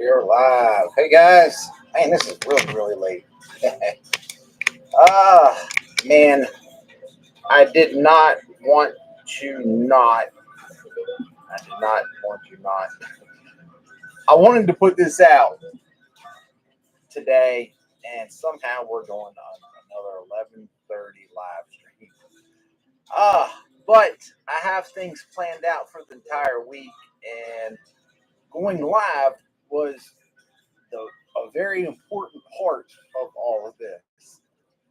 We are live. Hey guys. Man, this is really late. Man, I did not want to not. I did not want to not. I wanted to put this out today, and somehow we're going on another 11:30 live stream. But I have things planned out for the entire week, and going live was a very important part of all of this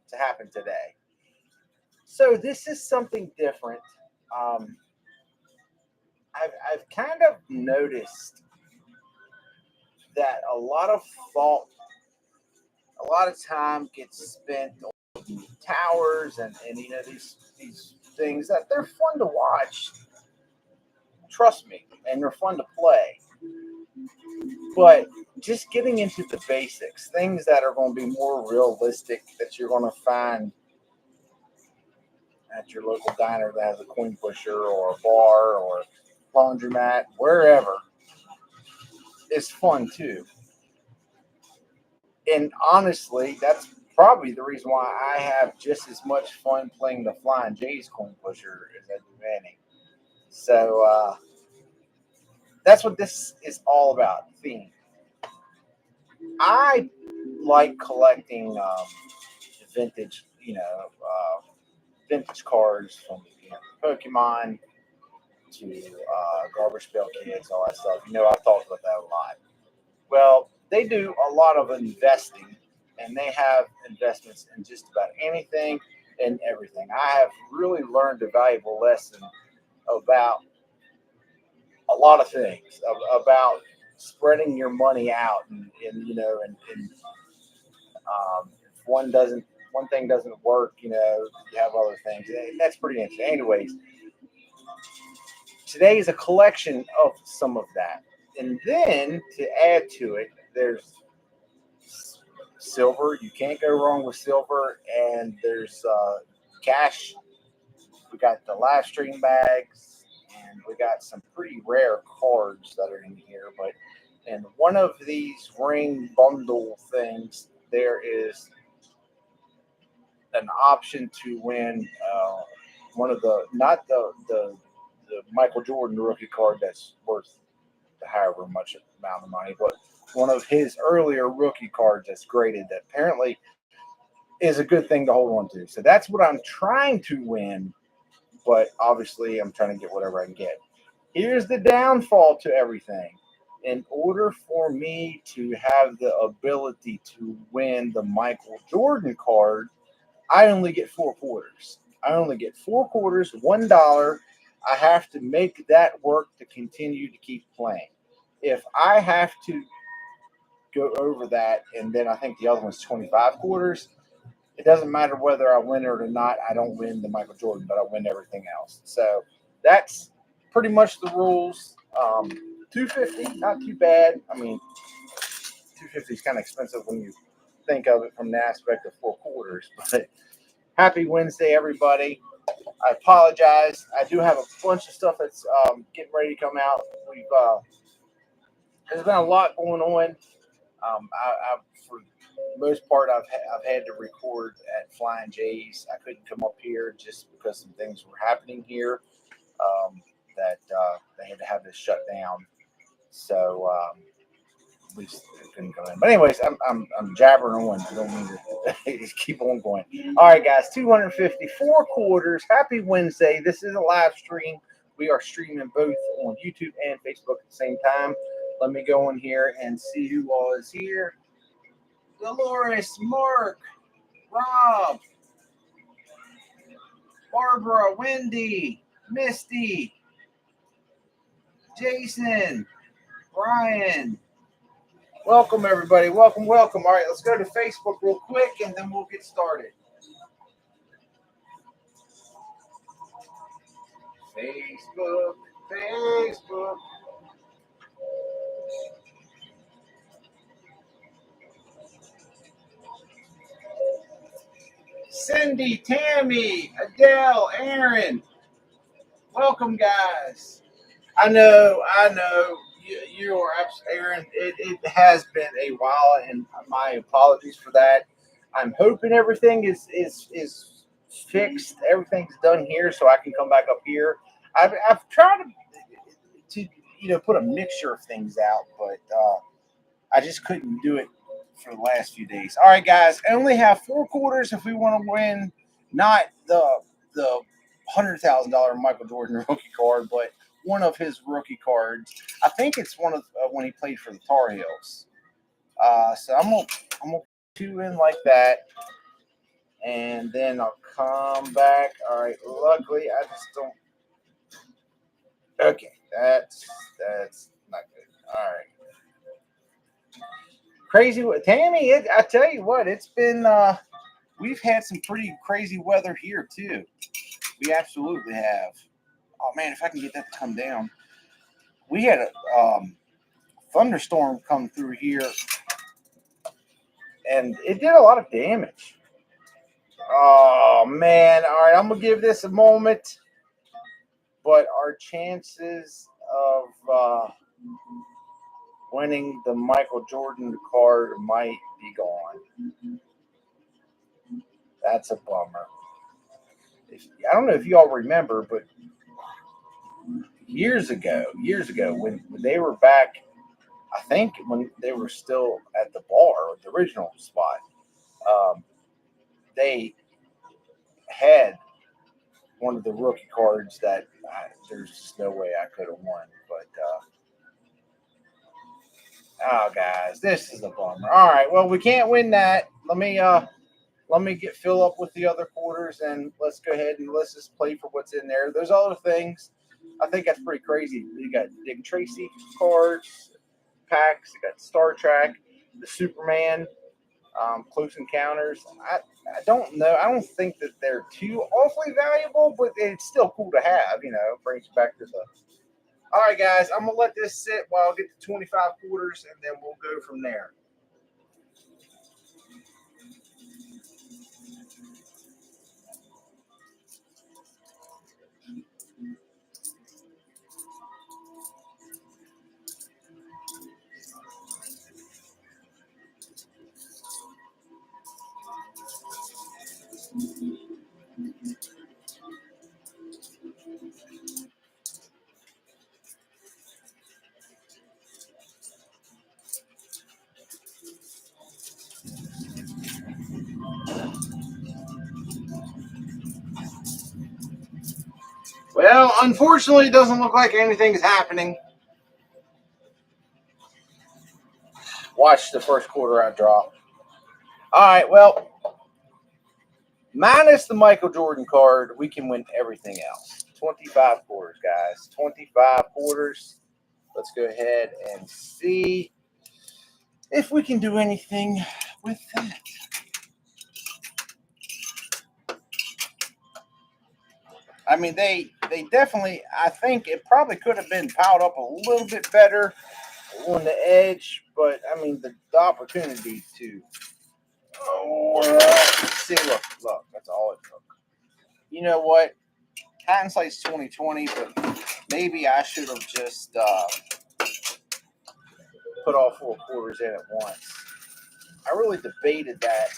to happen today. So this is something different. I've kind of noticed that a lot of thought, a lot of time gets spent on towers and these things that they're fun to watch. Trust me, and they're fun to play. But just getting into the basics, things that are going to be more realistic that you're going to find at your local diner that has a coin pusher or a bar or laundromat, wherever, is fun too. And honestly, that's probably the reason why I have just as much fun playing the Flying J's coin pusher as I do any. So that's what this is all about, theme. I like collecting vintage, vintage cards from Pokemon to Garbage Pail Kids, all that stuff. I've talked about that a lot. Well, they do a lot of investing, and they have investments in just about anything and everything. I have really learned a valuable lesson about a lot of things, about spreading your money out, and if one thing doesn't work, you have other things. And that's pretty interesting. Anyways, today is a collection of some of that. And then to add to it, there's silver. You can't go wrong with silver. And there's cash. We got the live stream bags, and we got some pretty rare cards that are in here. But in one of these ring bundle things, there is an option to win one of not the Michael Jordan rookie card that's worth however much amount of money, but one of his earlier rookie cards that's graded that apparently is a good thing to hold on to. So that's what I'm trying to win, but obviously I'm trying to get whatever I can get. Here's the downfall to everything. In order for me to have the ability to win the Michael Jordan card, I only get 4 quarters. I only get 4 quarters, $1. I have to make that work to continue to keep playing. If I have to go over that, and then I think the other one's 25 quarters, it doesn't matter whether I win it or not. I don't win the Michael Jordan, but I win everything else. So that's pretty much the rules. $250, not too bad. I mean, $250 is kind of expensive when you think of it from the aspect of 4 quarters. But happy Wednesday, everybody. I apologize. I do have a bunch of stuff that's getting ready to come out. There's been a lot going on. For the most part, I've had to record at Flying J's. I couldn't come up here just because some things were happening here that they had to have this shut down. So at least it couldn't go in. But anyways, I'm jabbering on. I don't mean to just keep on going. All right, guys, 254 quarters. Happy Wednesday. This is a live stream. We are streaming both on YouTube and Facebook at the same time. Let me go in here and see who all is here. Dolores, Mark, Rob, Barbara, Wendy, Misty, Jason, Brian. Welcome, everybody. Welcome. All right, let's go to Facebook real quick, and then we'll get started. Facebook. Cindy, Tammy, Adele, Aaron. Welcome, guys. I know. You are absolutely, Aaron. It has been a while, and my apologies for that. I'm hoping everything is fixed. Everything's done here, so I can come back up here. I've tried to put a mixture of things out, but I just couldn't do it for the last few days. All right, guys, I only have 4 quarters if we want to win, not the $100,000 Michael Jordan rookie card, but one of his rookie cards. I think it's one of when he played for the Tar Heels. So I'm gonna put 2 in like that, and then I'll come back. All right. Luckily, I just don't. Okay, that's not good. All right. Crazy, Tammy. I tell you what, it's been. We've had some pretty crazy weather here too. We absolutely have. Oh man, if I can get that to come down. We had a thunderstorm come through here, and it did a lot of damage. Oh man! All right, I'm gonna give this a moment, but our chances of winning the Michael Jordan card might be gone. That's a bummer. I don't know if you all remember, but years ago, when they were back, I think when they were still at the bar, the original spot, they had one of the rookie cards that there's just no way I could have won. But oh, guys, this is a bummer. All right, well, we can't win that. Let me get fill up with the other quarters, and let's go ahead and let's just play for what's in there. There's other things. I think that's pretty crazy. You got Dick Tracy cards, packs. You got Star Trek, the Superman, Close Encounters. I don't know. I don't think that they're too awfully valuable, but it's still cool to have. Brings you back to the. All right, guys, I'm gonna let this sit while I get to 25 quarters, and then we'll go from there. Well, unfortunately, it doesn't look like anything's happening. Watch the first quarter I draw. All right, well, minus the Michael Jordan card, we can win everything else. 25 quarters, guys. 25 quarters. Let's go ahead and see if we can do anything with that. I mean, they definitely. I think it probably could have been piled up a little bit better on the edge, but I mean, the opportunity to. Oh, see, look, that's all it took. You know what? Hindsight's 2020, but maybe I should have just put all 4 quarters in at once. I really debated that.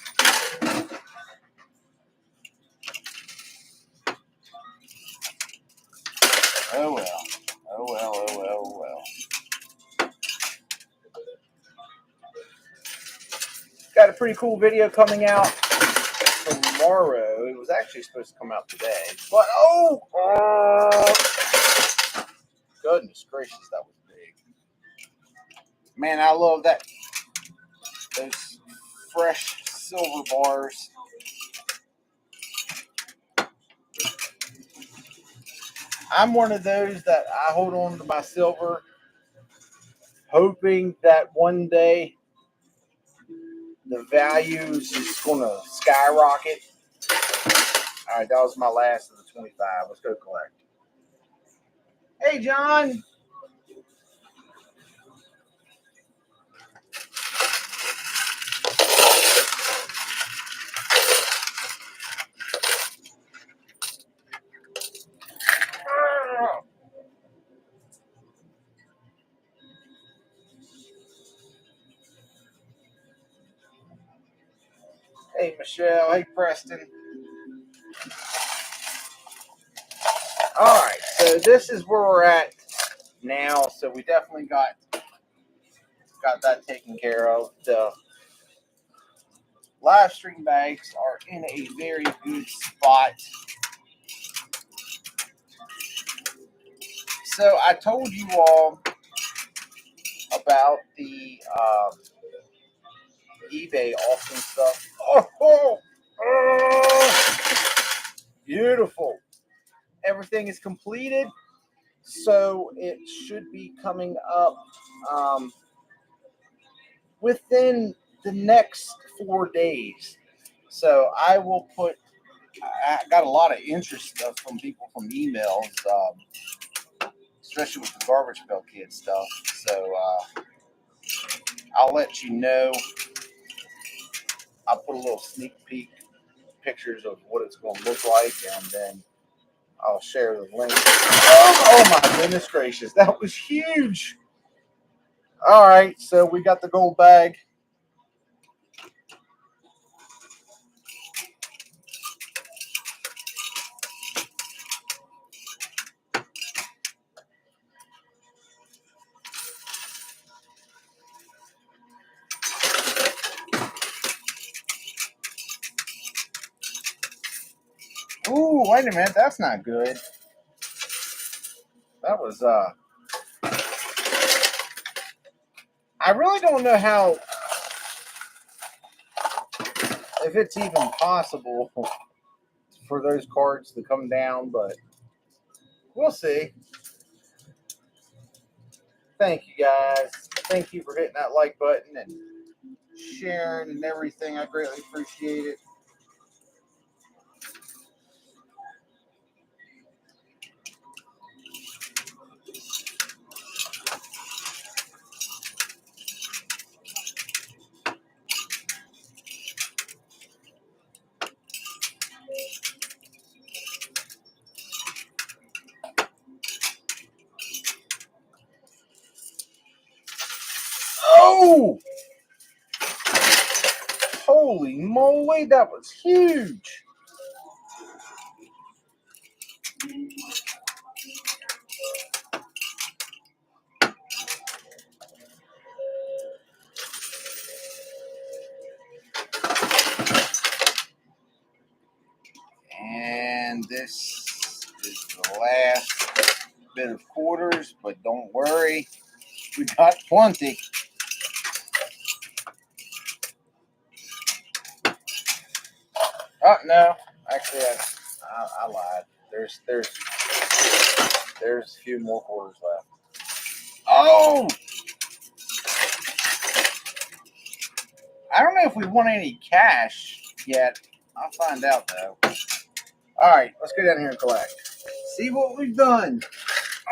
Oh well. Oh well. Oh well. Oh well. Got a pretty cool video coming out tomorrow. It was actually supposed to come out today, but goodness gracious, that was big. Man, I love that. Those fresh silver bars. I'm one of those that I hold on to my silver, hoping that one day the value is just going to skyrocket. All right, that was my last of the 25. Let's go collect. Hey, John. Hey, Michelle. Hey, Preston. All right, so this is where we're at now. So we definitely got that taken care of. The live stream bags are in a very good spot. So I told you all about the eBay auction stuff. Beautiful. Everything is completed, so it should be coming up within the next 4 days. So I will put. I got a lot of interest from people from emails, especially with the garbage pail kid stuff. So I'll let you know. I'll put a little sneak peek pictures of what it's going to look like, and then I'll share the link. Oh my goodness gracious, that was huge. All right, so we got the gold bag. Ooh, wait a minute, that's not good. That was I really don't know how, if it's even possible for those cards to come down, but we'll see. Thank you guys. Thank you for hitting that like button and sharing and everything. I greatly appreciate it. Oh! Holy moly, that was huge. And this is the last bit of quarters, but don't worry, we got plenty. Oh no, actually I lied. There's a few more quarters left. Oh! I don't know if we want any cash yet. I'll find out though. All right, let's go down here and collect. See what we've done.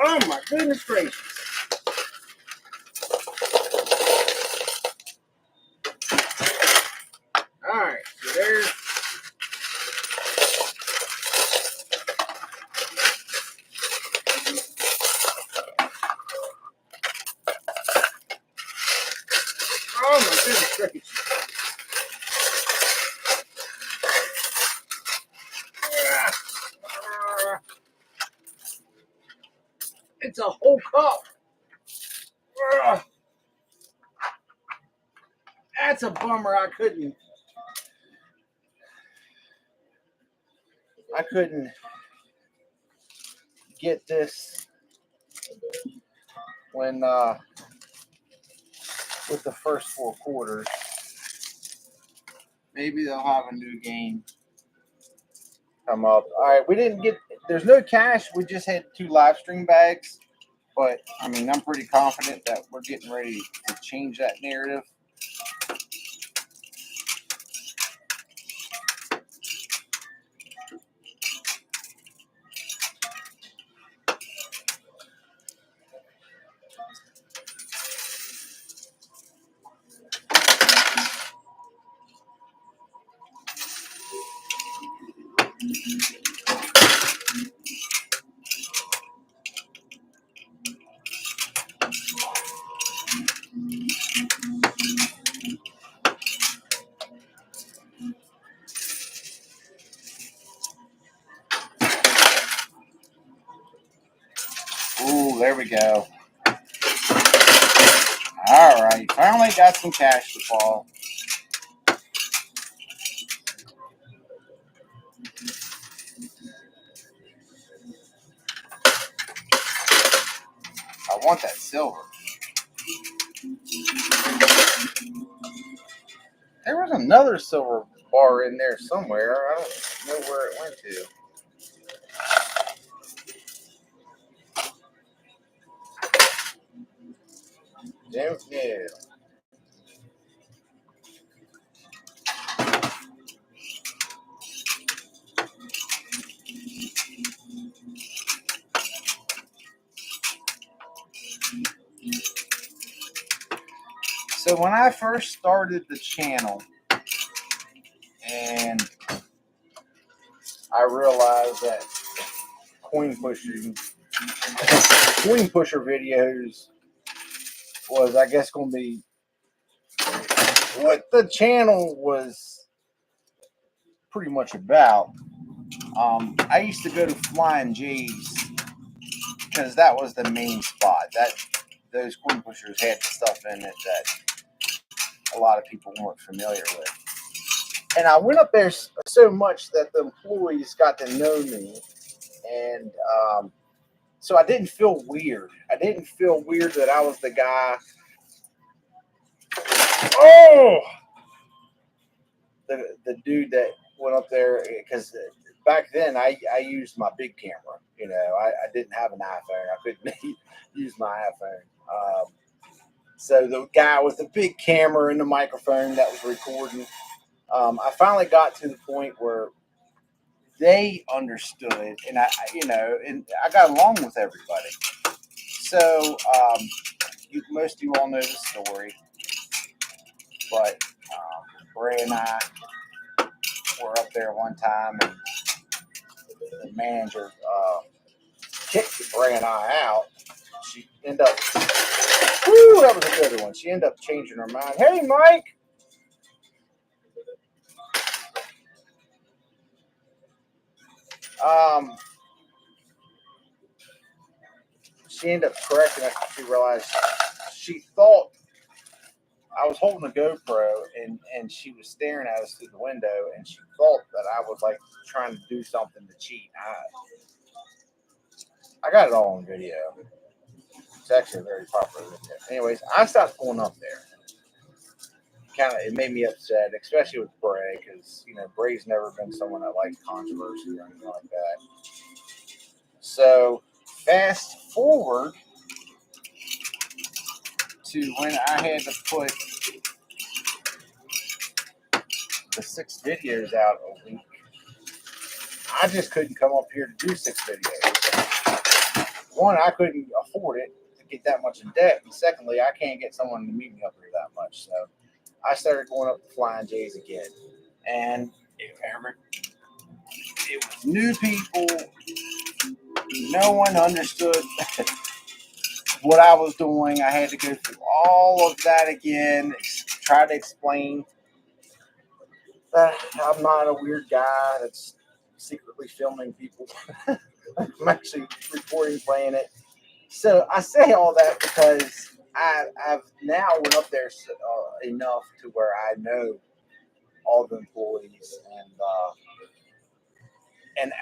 Oh my goodness gracious. All right, so there's oh my goodness gracious. It's a whole cup. That's a bummer. I couldn't get this when with the first 4 quarters. Maybe they'll have a new game come up. All right, we didn't get. There's no cash. We just had 2 live stream bags. But I mean, I'm pretty confident that we're getting ready to change that narrative. there we go. All right, finally got some cash to fall. I want that silver. There was another silver bar in there somewhere. I don't know where it went to. Don't know. So when I first started the channel and I realized that coin pusher videos was, I guess, going to be what the channel was pretty much about. I used to go to Flying J's because that was the main spot. Those coin pushers had stuff in it that a lot of people weren't familiar with. And I went up there so much that the employees got to know me. And so I didn't feel weird. I didn't feel weird that I was the guy. Oh! The dude that went up there, because back then I used my big camera. You know, I didn't have an iPhone. I couldn't use my iPhone. So the guy with the big camera and the microphone that was recording, I finally got to the point where they understood, and and I got along with everybody. So most of you all know the story, but Bray and I were up there one time, and the manager kicked Bray and I out. She ended up, whoo, that was a good one. She ended up changing her mind. Hey, Mike. She ended up correcting us. She realized she thought I was holding a GoPro and she was staring at us through the window, and she thought that I was like trying to do something to cheat. I got it all on video. It's actually a very popular video. Anyways, I stopped going up there. It made me upset, especially with Bray, because Bray's never been someone that likes controversy or anything like that. So fast forward to when I had to put the 6 videos out a week. I just couldn't come up here to do 6 videos. One, I couldn't afford it to get that much in debt. And secondly, I can't get someone to meet me up here that much. So I started going up to Flying J's again. And it was new people. No one understood what I was doing. I had to go through all of that again, try to explain that I'm not a weird guy that's secretly filming people. I'm actually recording, playing it. So I say all that because I've now went up there enough to where I know all the employees,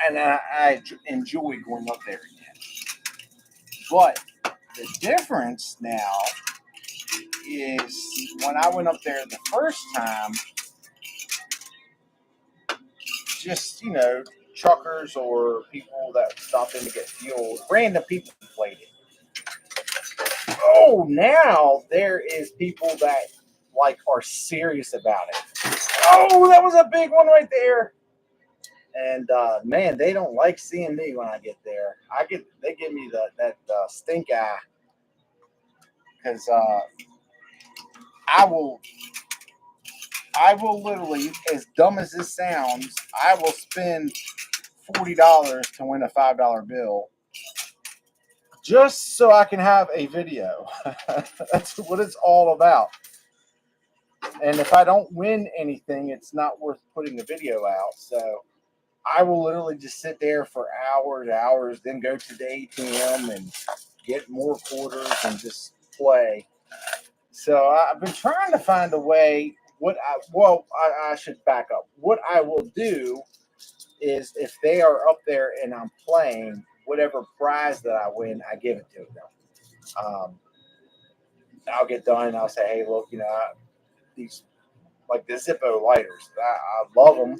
and I enjoy going up there again. But the difference now is when I went up there the first time, just truckers or people that stopped in to get fuel, random people played it. Oh, now there is people that are serious about it. Oh, that was a big one right there. And man, they don't like seeing me when I get there. They give me that stink eye, because I will literally, as dumb as this sounds, I will spend $40 to win a $5 bill just so I can have a video. That's what it's all about. And if I don't win anything, it's not worth putting the video out. So I will literally just sit there for hours, then go to the ATM and get more quarters and just play. So I've been trying to find a way. I should back up. What I will do is if they are up there and I'm playing, whatever prize that I win, I give it to them. I'll get done. I'll say, hey, look, these like the Zippo lighters. I love them,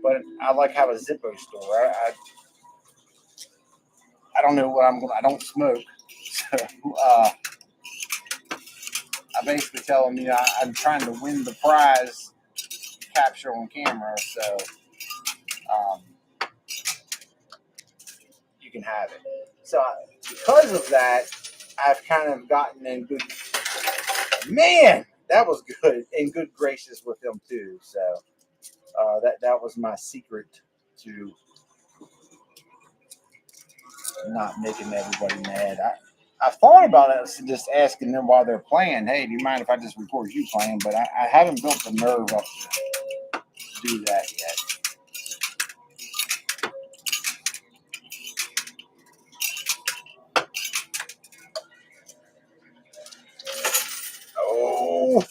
but I like have a Zippo store. I don't know what I'm going. I don't smoke, so I basically tell them, I'm trying to win the prize, capture on camera, so um, you can have it. So because of that, I've kind of gotten in good. Man, that was good, in good graces with them too. So that was my secret to not making everybody mad. I thought about it, just asking them while they're playing, hey, do you mind if I just record you playing? But I haven't built the nerve up to do that yet. Oh.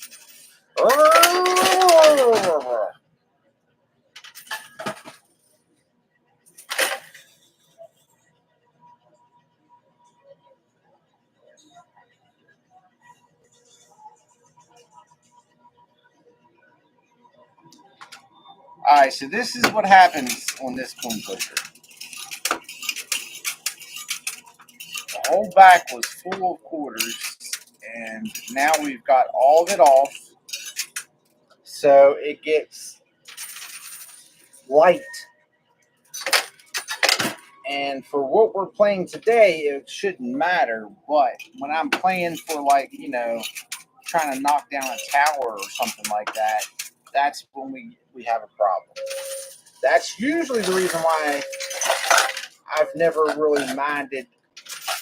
All right, so this is what happens on this coin pusher. The whole back was full of quarters, and now we've got all of it off, so it gets light. And for what we're playing today, it shouldn't matter. But when I'm playing for trying to knock down a tower or something like that, that's when we have a problem. That's usually the reason why I've never really minded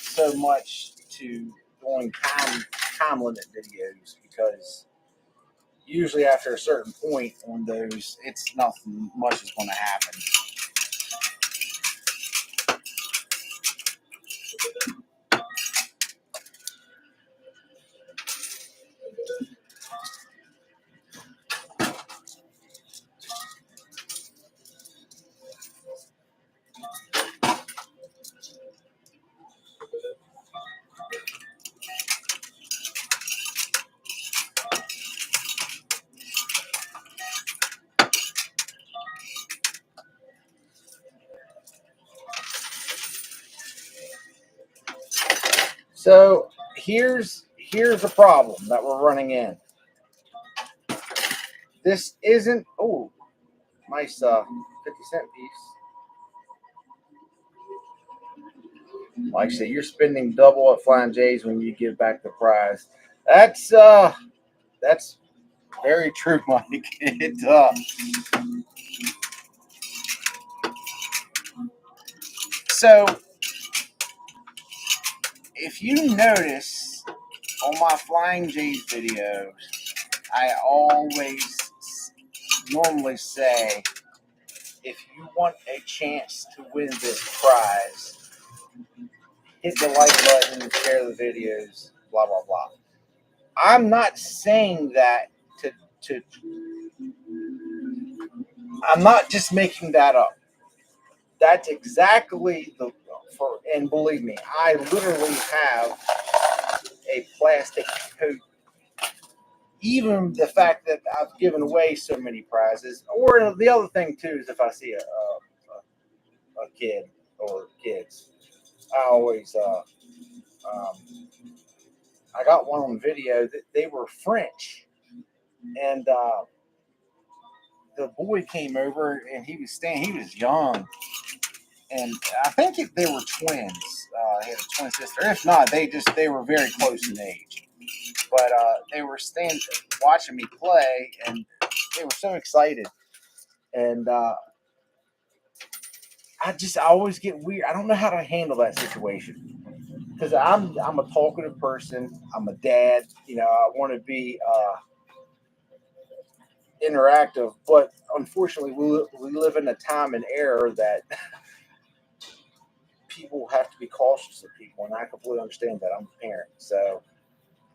so much to doing time limit videos, because usually after a certain point on those, it's nothing much is going to happen. So here's the problem that we're running in. This isn't nice 50-cent piece. Like I said, you're spending double at Flying J's when you give back the prize. That's very true, Mike. So if you notice on my Flying J's videos, I always normally say, if you want a chance to win this prize, hit the like button and share the videos, blah, blah, blah. I'm not saying that to I'm not just making that up. That's exactly and believe me, I literally have a plastic coat. Even the fact that I've given away so many prizes, or the other thing too is if I see a kid or kids, I always I got one on video that they were French, and the boy came over and he was young, and I think they were twins. He had a twin sister. If not, they were very close in age. But they were standing watching me play, and they were so excited. And I always get weird. I don't know how to handle that situation, because I'm a talkative person. I'm a dad. I want to be interactive, but unfortunately, we live in a time and era that people have to be cautious of people, and I completely understand that. I'm a parent, so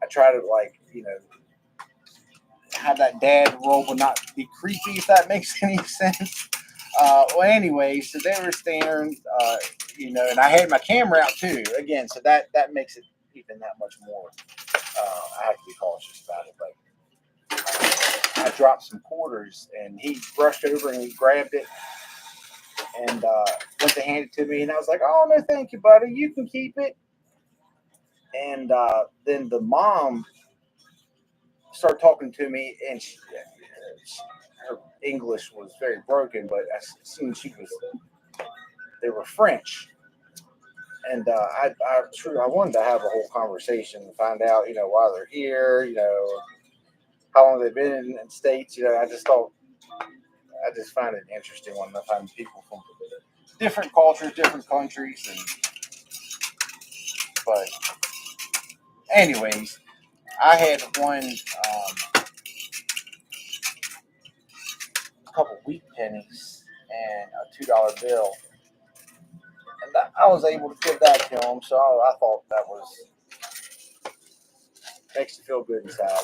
I try to, like, have that dad role but not be creepy, if that makes any sense. Well, anyway, so they were staring, and I had my camera out too. Again, so that makes it even that much more. I have to be cautious about it. But I dropped some quarters, and he brushed over and he grabbed it and went to hand it to me, and I was like, "Oh no, thank you, buddy. You can keep it." And then the mom started talking to me, and her English was very broken, but as soon as they were French, and I wanted to have a whole conversation and find out, why they're here, how long they've been in the States. I just find it interesting when I find people from different cultures, different countries, but anyways, I had one. Couple wheat pennies and a $2 bill, and I was able to give that to him. So I thought that makes you feel good inside.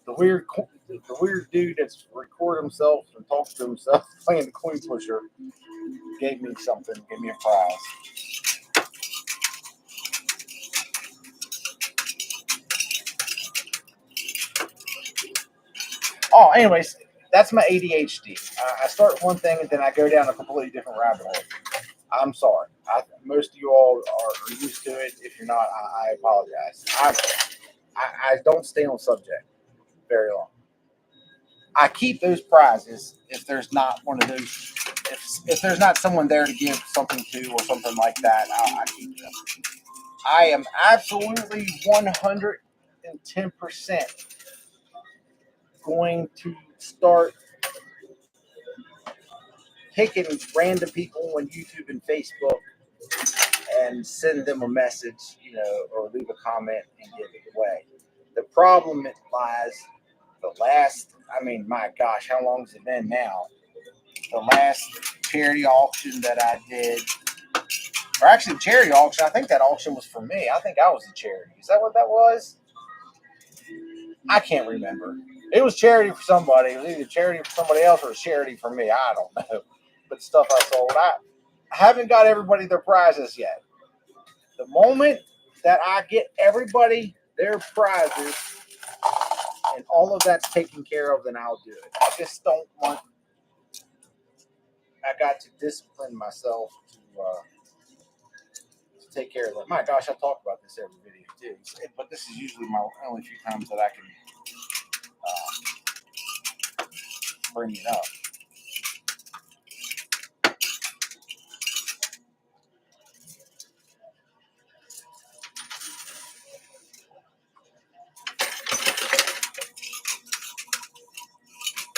The weird dude that's recorded himself and talks to himself playing the coin pusher gave me something, gave me a prize. Oh, anyways, that's my ADHD. I start one thing and then I go down a completely different rabbit hole. I'm sorry. Most of you all are used to it. If you're not, I apologize. I don't stay on subject very long. I keep those prizes if there's not one of those. If there's not someone there to give something to or something like that, I keep them. I am absolutely 110% going to start picking random people on YouTube and Facebook and send them a message, or leave a comment and give it away. The problem lies my gosh, how long has it been now? The last charity auction that I did, or actually charity auction, I think that auction was for me. I think I was the charity. Is that what that was? I can't remember. It was charity for somebody. It was either charity for somebody else or charity for me. I don't know. But the stuff I sold, I haven't got everybody their prizes yet. The moment that I get everybody their prizes and all of that's taken care of, then I'll do it. I just don't want. I got to discipline myself to take care of them. My gosh, I talk about this every video too, but this is usually my only few times that I can bring it up.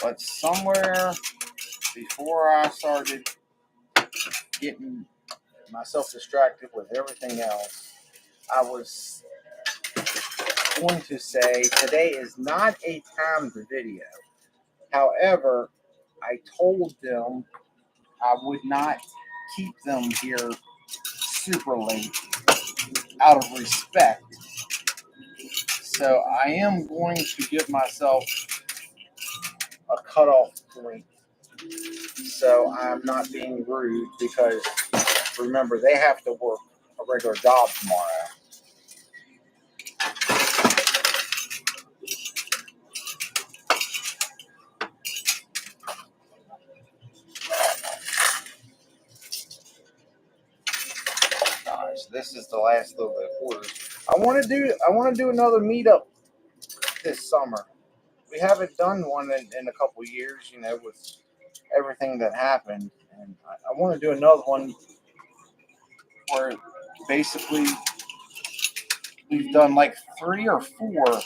But somewhere before I started getting myself distracted with everything else, I was going to say today is not a timed video. However, I told them I would not keep them here super late out of respect. So I am going to give myself a cutoff point. So I'm not being rude because remember, they have to work a regular job tomorrow. Gosh, this is the last little bit of quarters. I want to do another meetup this summer. We haven't done one in a couple years, with everything that happened, and I want to do another one where basically we've done like 3 or 4,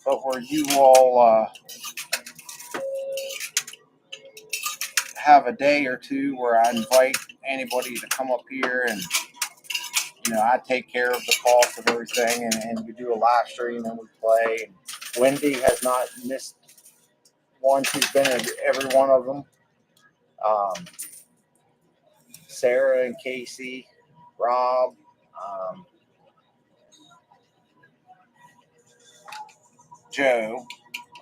but where you all have a day or two where I invite anybody to come up here and I take care of the cost of everything, and we do a live stream and we play. And Wendy has not missed one. She's been at every one of them. Sarah and Casey, Rob, Joe,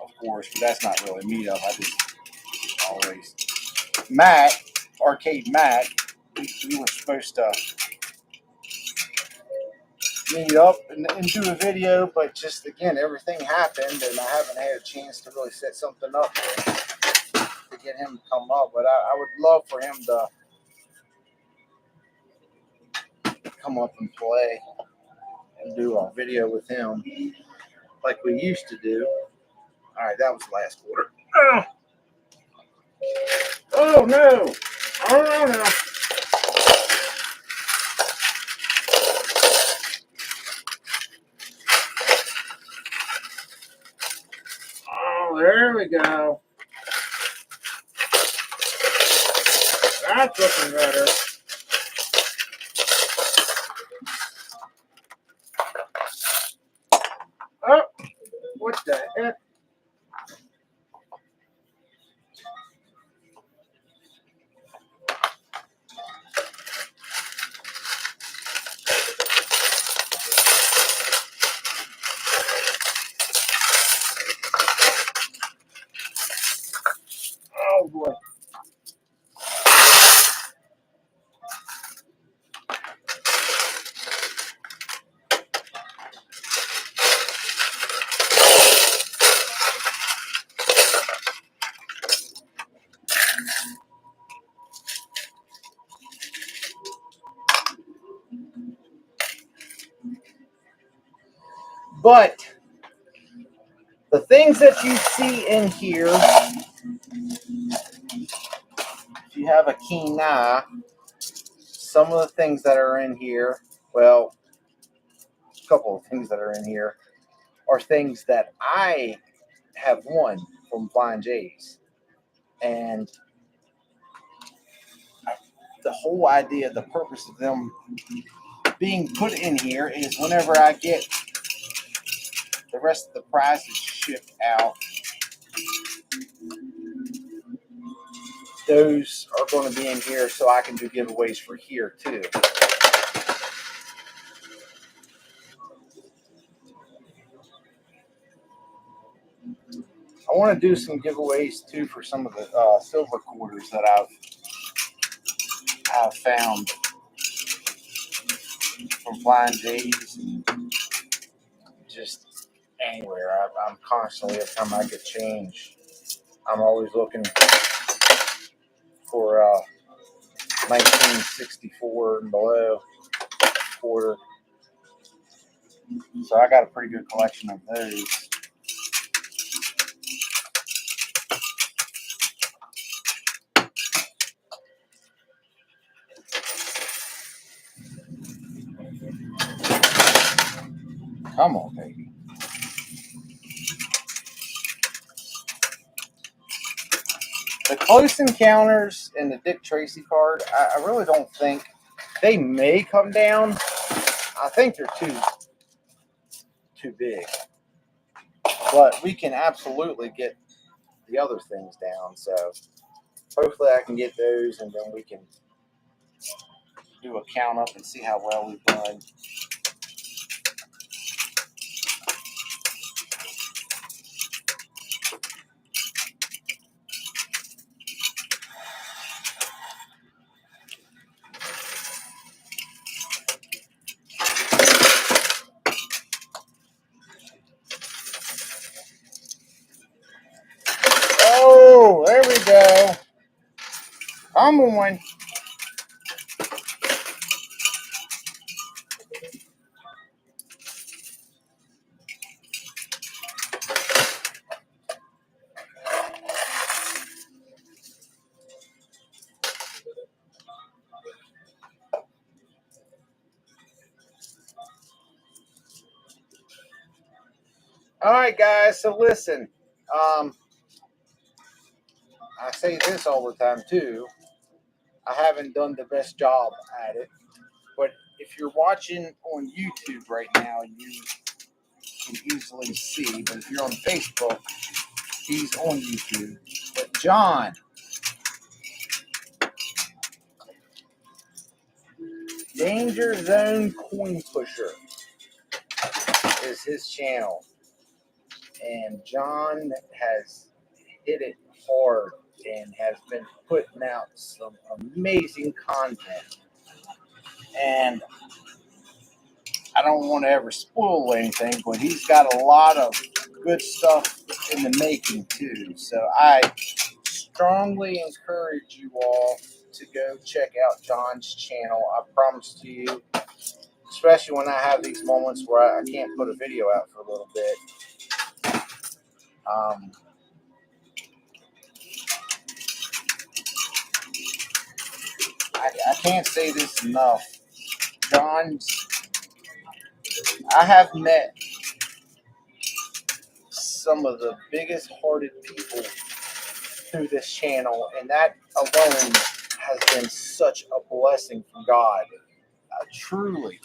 of course, but that's not really a meetup. I just always Matt, Arcade Matt. We were supposed to meet up and do a video, but just again, everything happened, and I haven't had a chance to really set something up to get him to come up. But I would love for him to come up and play and do a video with him like we used to do. All right, that was the last quarter. Oh no! Oh no! Oh, there we go. That's looking better. Oh, what the heck? Oh boy. But the things that you see in here, if you have a keen eye, some of the things that are in here, well, a couple of things that are in here, are things that I have won from Flying J's. And the whole idea, the purpose of them being put in here is whenever I get the rest of the prizes shipped out, those are going to be in here so I can do giveaways for here too. I want to do some giveaways too for some of the silver quarters that I've found from Flying J's and just anywhere. I'm constantly, every time I get change, I'm always looking for 1964 and below quarter. So I got a pretty good collection of those. Come on, baby. The Close Encounters and the Dick Tracy card, I really don't think they may come down. I think they're too big. But we can absolutely get the other things down. So hopefully I can get those, and then we can do a count up and see how well we've done. Oh, there we go. Come on. All right, guys. So listen, I say this all the time too. I haven't done the best job at it, but if you're watching on YouTube right now, you can easily see. But if you're on Facebook, he's on YouTube. But John, Danger Zone Coin Pusher is his channel. And John has hit it hard and has been putting out some amazing content. And I don't want to ever spoil anything, but he's got a lot of good stuff in the making too. So I strongly encourage you all to go check out John's channel. I promise to you, especially when I have these moments where I can't put a video out for a little bit. I can't say this enough. I have met some of the biggest hearted people through this channel, and that alone has been such a blessing from God. Truly,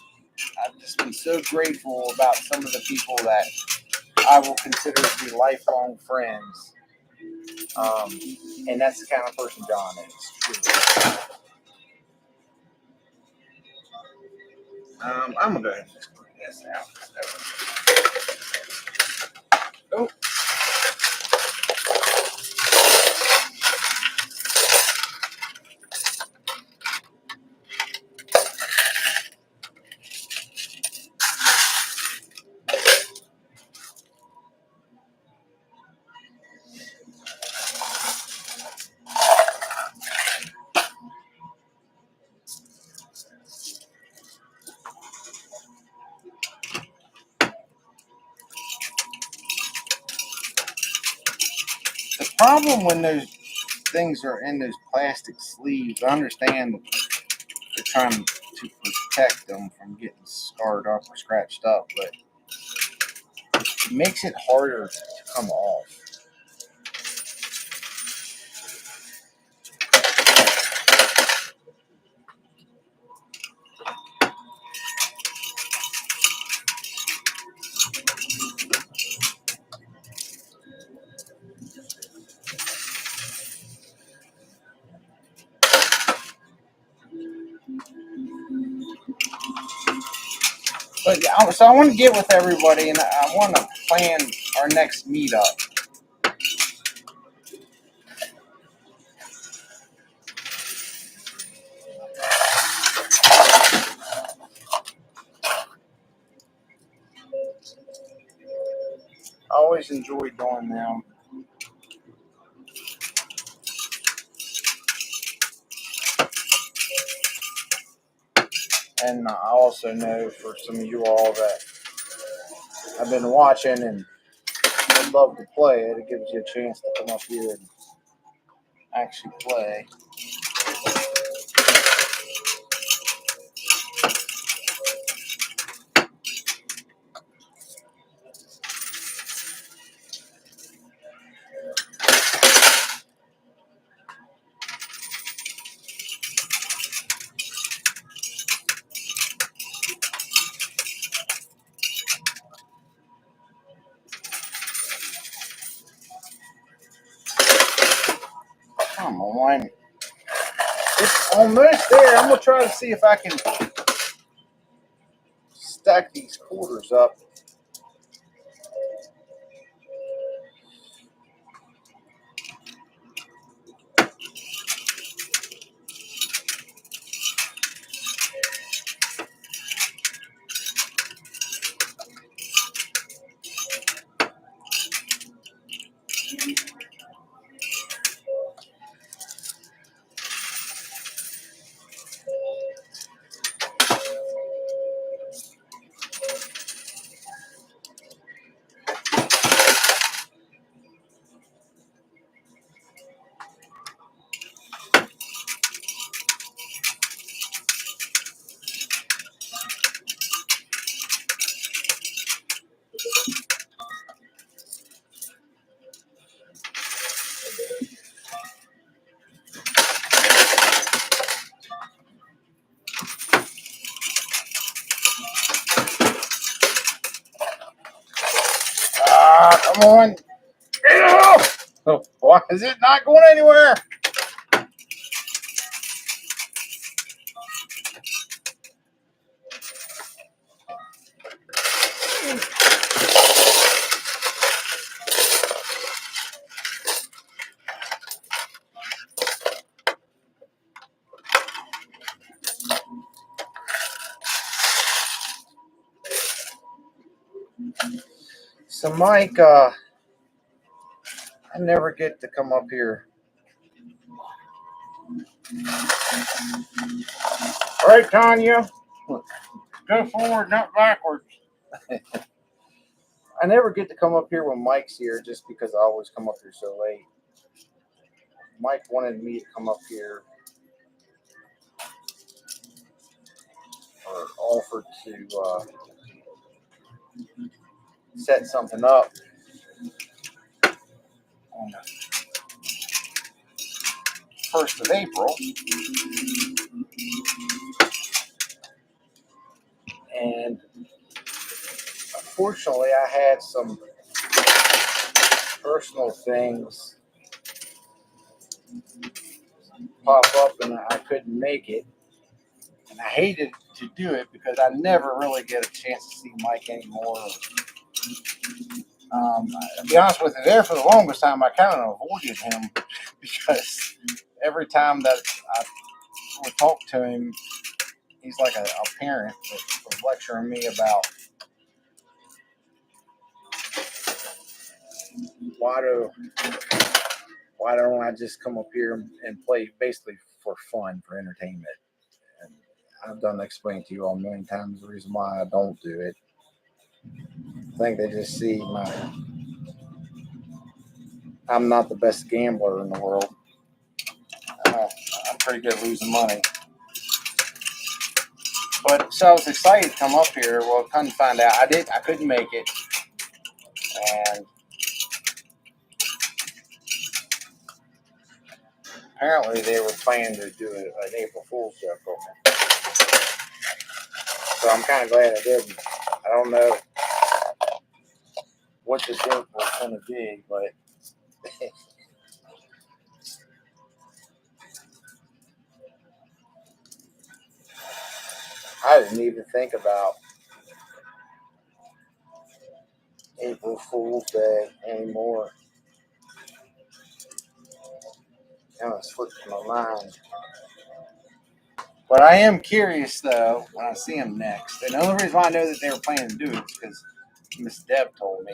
I've just been so grateful about some of the people that I will consider to be lifelong friends. And that's the kind of person John is, truly. I'm going to go ahead and just put this out. Oh. The problem when those things are in those plastic sleeves, I understand they're trying to protect them from getting scarred up or scratched up, but it makes it harder to come off. But yeah, so I want to get with everybody, and I want to plan our next meetup. I always enjoy doing them. And I also know for some of you all that I've been watching and would love to play it, it gives you a chance to come up here and actually play. Come on. It's almost there. I'm going to try to see if I can stack these quarters up. Come on. Oh, why is it not going anywhere? So, Mike, I never get to come up here. Right, Tanya? Go forward, not backwards. I never get to come up here when Mike's here just because I always come up here so late. Mike wanted me to come up here or offered to set something up on the 1st of April. And unfortunately, I had some personal things pop up and I couldn't make it. And I hated to do it because I never really get a chance to see Mike anymore. To be honest with you, there for the longest time, I kind of avoided him because every time that I would talk to him, he's like a parent that was lecturing me about why don't I just come up here and play basically for fun, for entertainment. And I've done explain to you all a million times the reason why I don't do it. I think they just see I'm not the best gambler in the world. I'm pretty good at losing money. But so I was excited to come up here. Well, come to find out, I couldn't make it, and apparently they were planning to do an April Fool's joke on me. So I'm kind of glad I didn't. I don't know what the joke was going to be, but I didn't even think about April Fool's Day anymore. Kind of slipped my mind. But I am curious, though, when I see him next. And the only reason why I know that they were planning to do it is because Miss Deb told me.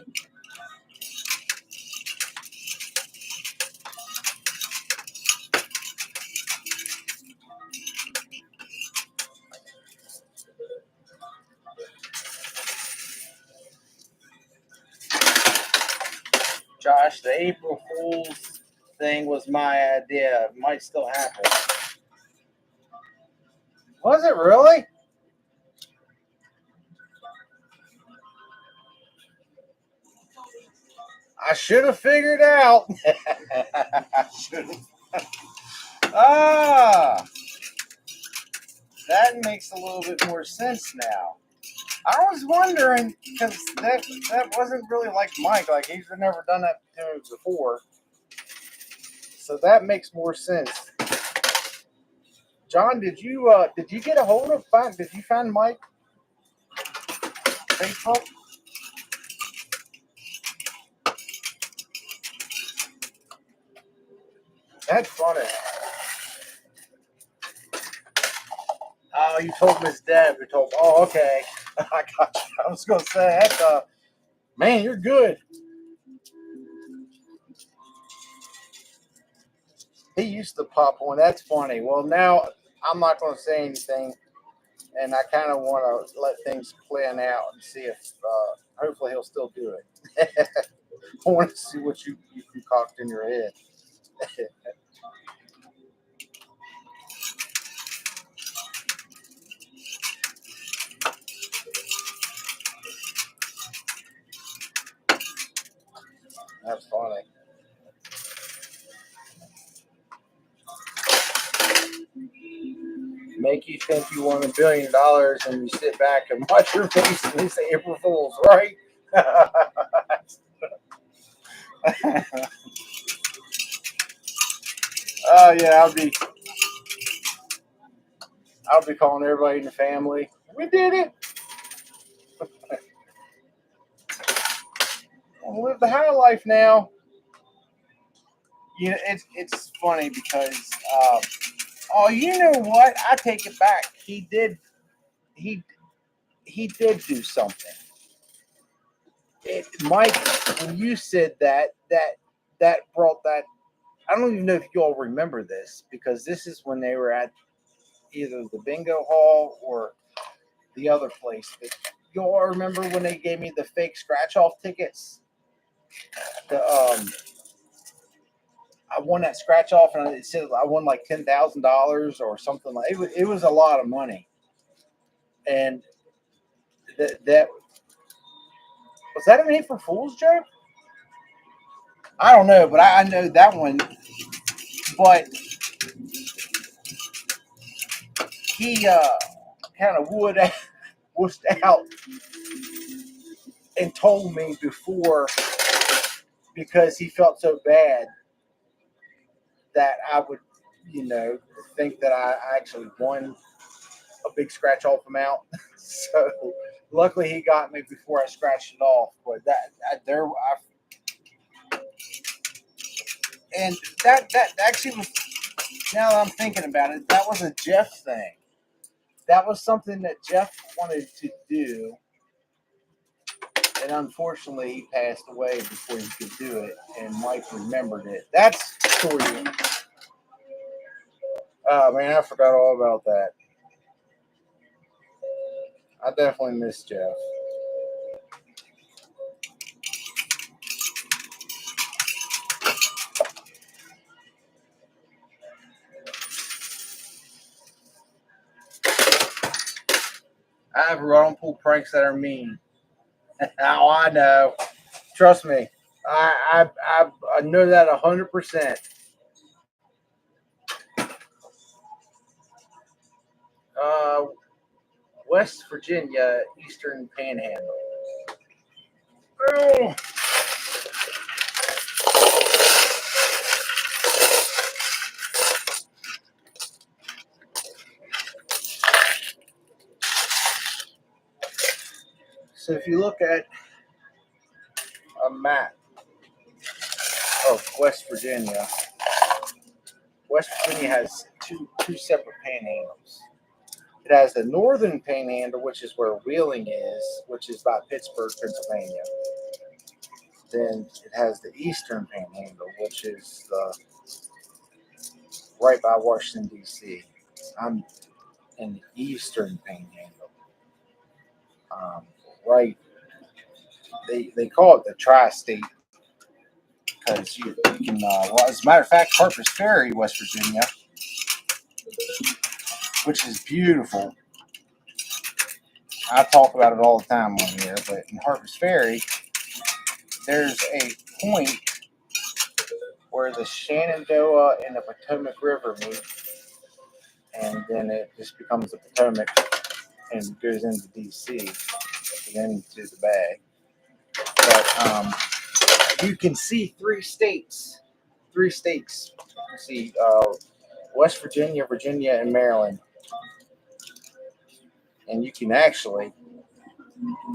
Josh, the April Fool's thing was my idea. It might still happen. Was it really? I should have figured out. I should have. Ah, that makes a little bit more sense now. I was wondering because that wasn't really like Mike. Like he's never done that to me before. So that makes more sense. John, did you get a hold of did you find Mike Facebook? That's funny. Oh, you told Miss Deb. You told. Oh, okay. I got you. I was gonna say that's man, you're good. He used to pop one. That's funny. Well, now I'm not gonna say anything, and I kind of want to let things plan out and see if hopefully he'll still do it. I want to see what you concocted in your head. That's funny. Make you think you won $1 billion and you sit back and watch your face and they say April Fools, right? Oh yeah, I'll be calling everybody in the family. We did it. We'll live the high life now. You know, it's funny because oh, you know what? I take it back. He did do something. Mike, when you said that brought that. I don't even know if you all remember this, because this is when they were at either the bingo hall or the other place. But you all remember when they gave me the fake scratch off tickets? The I won that scratch off, and it said I won like $10,000 or something like it. It was a lot of money, and that was that an April Fool's joke? I don't know, but I know that one. But he kind of wussed out and told me before, because he felt so bad that I would, think that I actually won a big scratch off amount. So luckily he got me before I scratched it off. But that actually was. Now that I'm thinking about it, that was a Jeff thing. That was something that Jeff wanted to do, and unfortunately he passed away before he could do it, and Mike remembered it. That's for you. Oh man, I forgot all about that. I definitely miss Jeff. I don't pull pranks that are mean. Oh, I know. Trust me. I know that 100%. Uh, West Virginia, Eastern Panhandle. Oh. So if you look at a map of West Virginia has two separate panhandles. It has the northern panhandle, which is where Wheeling is, which is by Pittsburgh, Pennsylvania. Then it has the eastern panhandle, which is right by Washington, D.C. I'm in the eastern panhandle. Right. They call it the tri-state because you can, well, as a matter of fact, Harper's Ferry, West Virginia, which is beautiful. I talk about it all the time on here, but in Harper's Ferry, there's a point where the Shenandoah and the Potomac River meet, and then it just becomes the Potomac and goes into D.C. then to the Bay. But you can see three states. You see West Virginia, Virginia, and Maryland. And you can actually,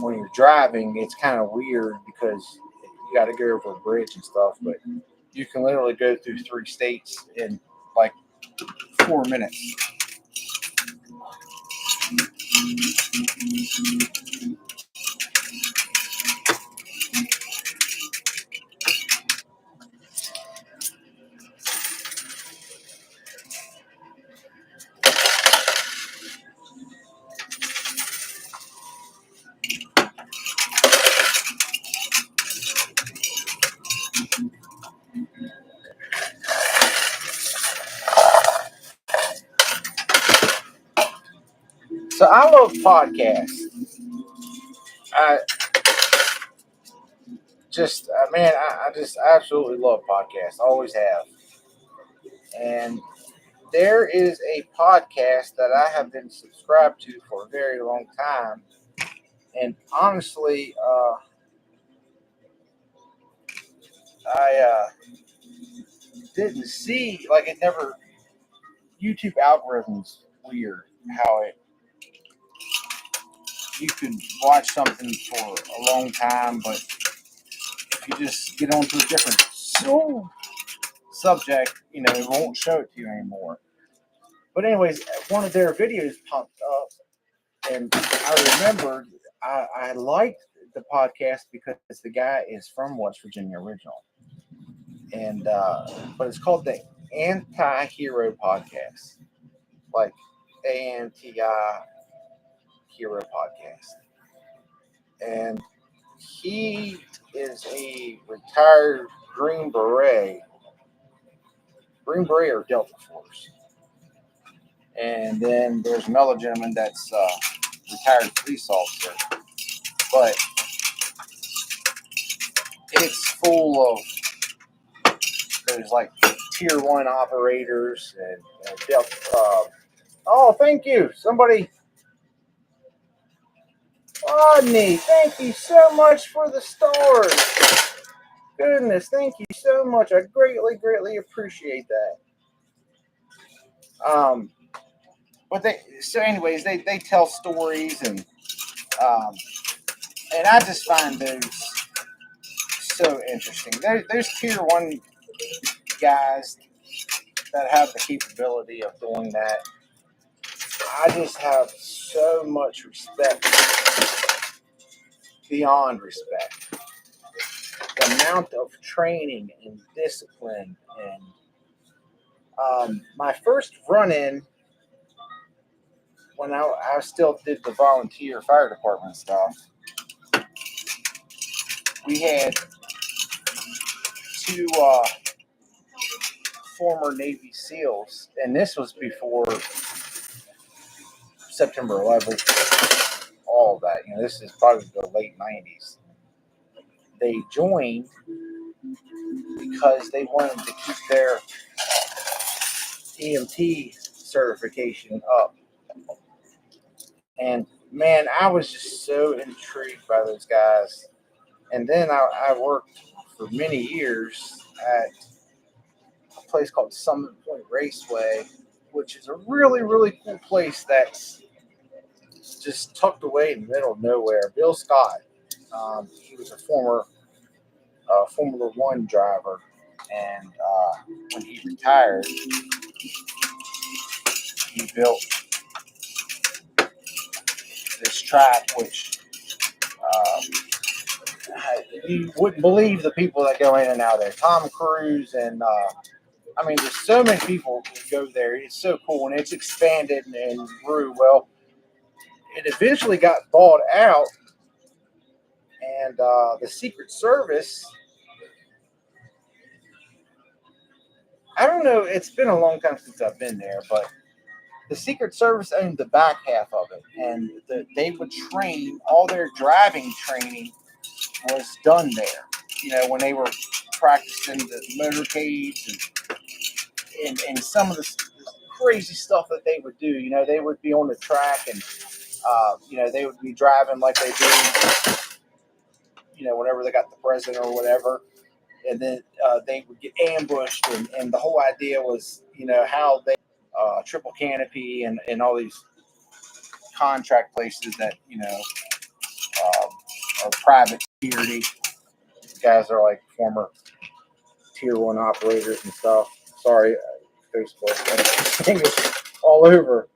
when you're driving, it's kind of weird because you got to go over a bridge and stuff, but you can literally go through three states in like 4 minutes. So I love podcasts. I just, man, I just absolutely love podcasts. I always have. And there is a podcast that I have been subscribed to for a very long time. And honestly, I didn't see, like, it never, YouTube algorithms weird how you can watch something for a long time, but if you just get onto a different subject, it won't show it to you anymore. But anyways, one of their videos popped up, and I remembered I liked the podcast because the guy is from West Virginia original, and but it's called the Anti-Hero Podcast, like ANTI Hero Podcast, and he is a retired Green Beret or Delta Force. And then there's another gentleman that's retired police officer. But it's full of, there's like tier 1 operators and Delta. Oh, thank you. Somebody. Rodney, thank you so much for the stars. Goodness, thank you so much. I greatly, greatly appreciate that. But anyways, they tell stories and I just find those so interesting. There's tier 1 guys that have the capability of doing that. I just have so much respect, beyond respect. The amount of training and discipline and my first run-in when I still did the volunteer fire department stuff, we had 2 former Navy SEALs, and this was before September 11th, all of that. This is probably the late 90s. They joined because they wanted to keep their EMT certification up. And man, I was just so intrigued by those guys. And then I worked for many years at a place called Summit Point Raceway, which is a really, really cool place that's just tucked away in the middle of nowhere. Bill Scott, he was a former Formula One driver, and when he retired, he built this track, which you wouldn't believe the people that go in and out there. Tom Cruise and there's so many people who go there. It's so cool, and it's expanded and grew. Well, it eventually got bought out, and the Secret Service, I don't know, it's been a long time since I've been there, but the Secret Service owned the back half of it, and they would train, all their driving training was done there. When they were practicing the motorcades and some of the crazy stuff that they would do. They would be on the track and, they would be driving like they do, whenever they got the president or whatever. And then they would get ambushed. And the whole idea was, how they triple canopy and all these contract places that, are private security. These guys are like former tier 1 operators and stuff. Sorry, Facebook. English all over.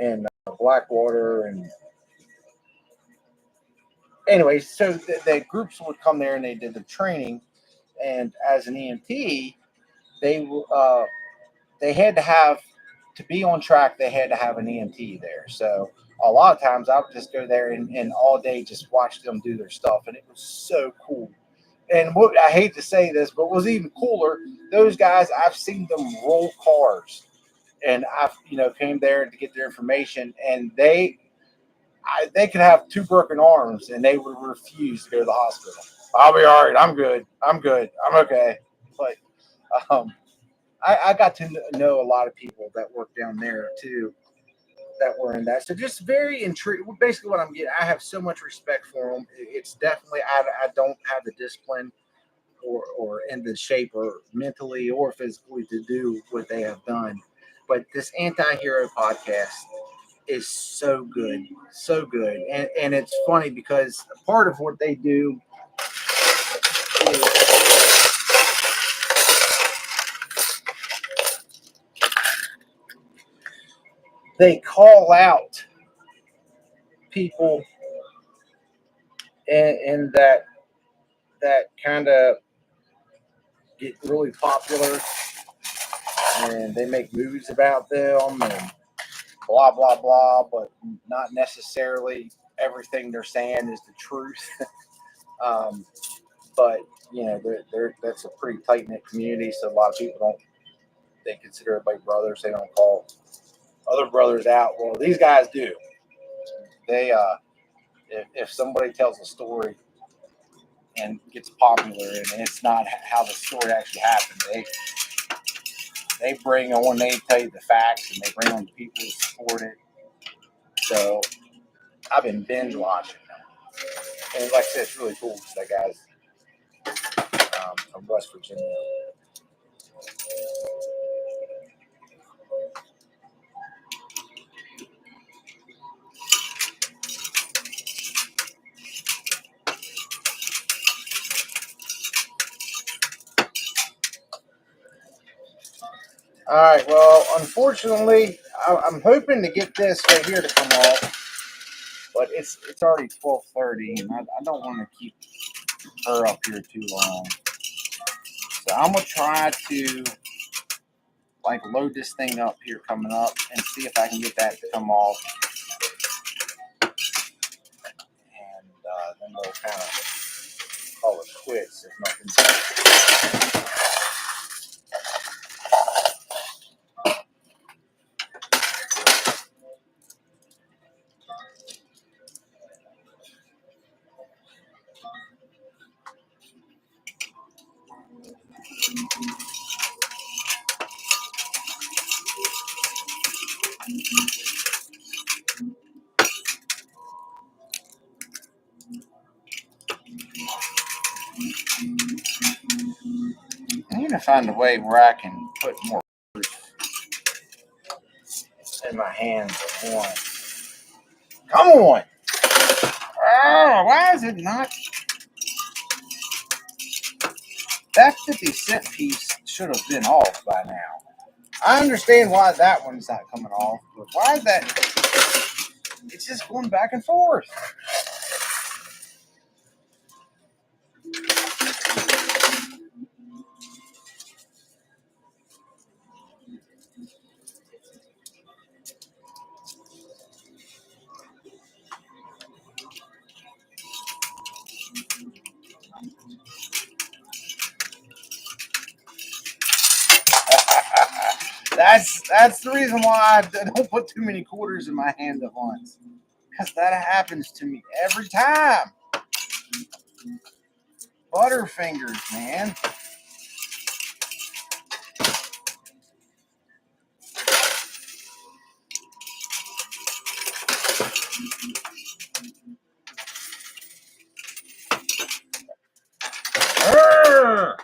And Blackwater. And anyways, so the groups would come there and they did the training. And as an EMT, they had to be on track. They had to have an EMT there. So a lot of times I would just go there and all day just watch them do their stuff. And it was so cool. And I hate to say this, but what was even cooler, those guys, I've seen them roll cars. And I've, came there to get their information. And they could have 2 broken arms and they would refuse to go to the hospital. I'll be all right. I'm good. I'm okay. But I got to know a lot of people that work down there too, that were in that. So just very intrigued. Basically what I'm getting, I have so much respect for them. It's definitely, I don't have the discipline or in the shape or mentally or physically to do what they have done. But this Anti-Hero Podcast is so good. And it's funny because part of what they do is they call out people in that kind of get really popular, and they make movies about them and blah blah blah, but not necessarily everything they're saying is the truth. But that's a pretty tight knit community, so a lot of people they consider everybody brothers. They don't call other brothers out. Well, these guys do. They if somebody tells a story and gets popular and it's not how the story actually happened, they bring on, they tell you the facts, and they bring on the people who support it. So I've been binge watching them, and like I said, it's really cool because that guy's from West Virginia. All right. Well, unfortunately, I'm hoping to get this right here to come off, but it's already 12:30, and I don't want to keep her up here too long. So I'm gonna try to load this thing up here coming up and see if I can get that to come off, and then we'll kind of call it quits if nothing's. I need to find a way where I can put more in my hands at once. Come on! Oh, why is it not? That 50-cent piece should have been off by now. I understand why that one's not coming off, but why is that? It's just going back and forth. That's the reason why I don't put too many quarters in my hand at once. Because that happens to me every time. Butterfingers, man. Urgh!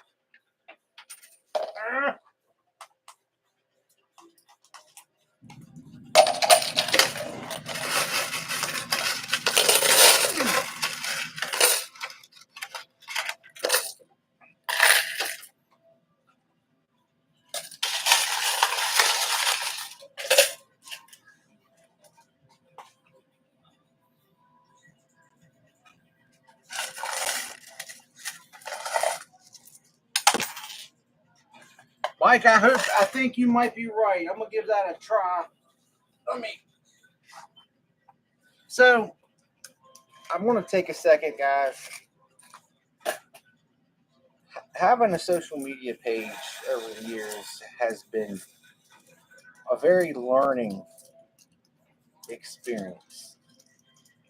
Mike, I think you might be right. I'm gonna give that a try. So I'm gonna take a second, guys. Having a social media page over the years has been a very learning experience.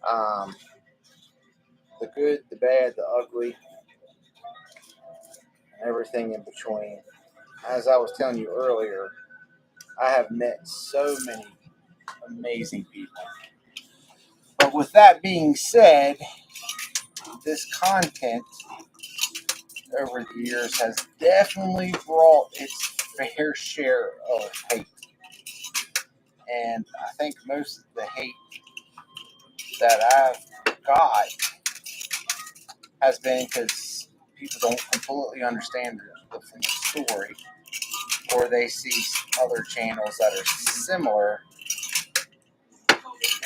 The good, the bad, the ugly, and everything in between. As I was telling you earlier, I have met so many amazing people. But with that being said, this content over the years has definitely brought its fair share of hate. And I think most of the hate that I've got has been because people don't completely understand the story, or they see other channels that are similar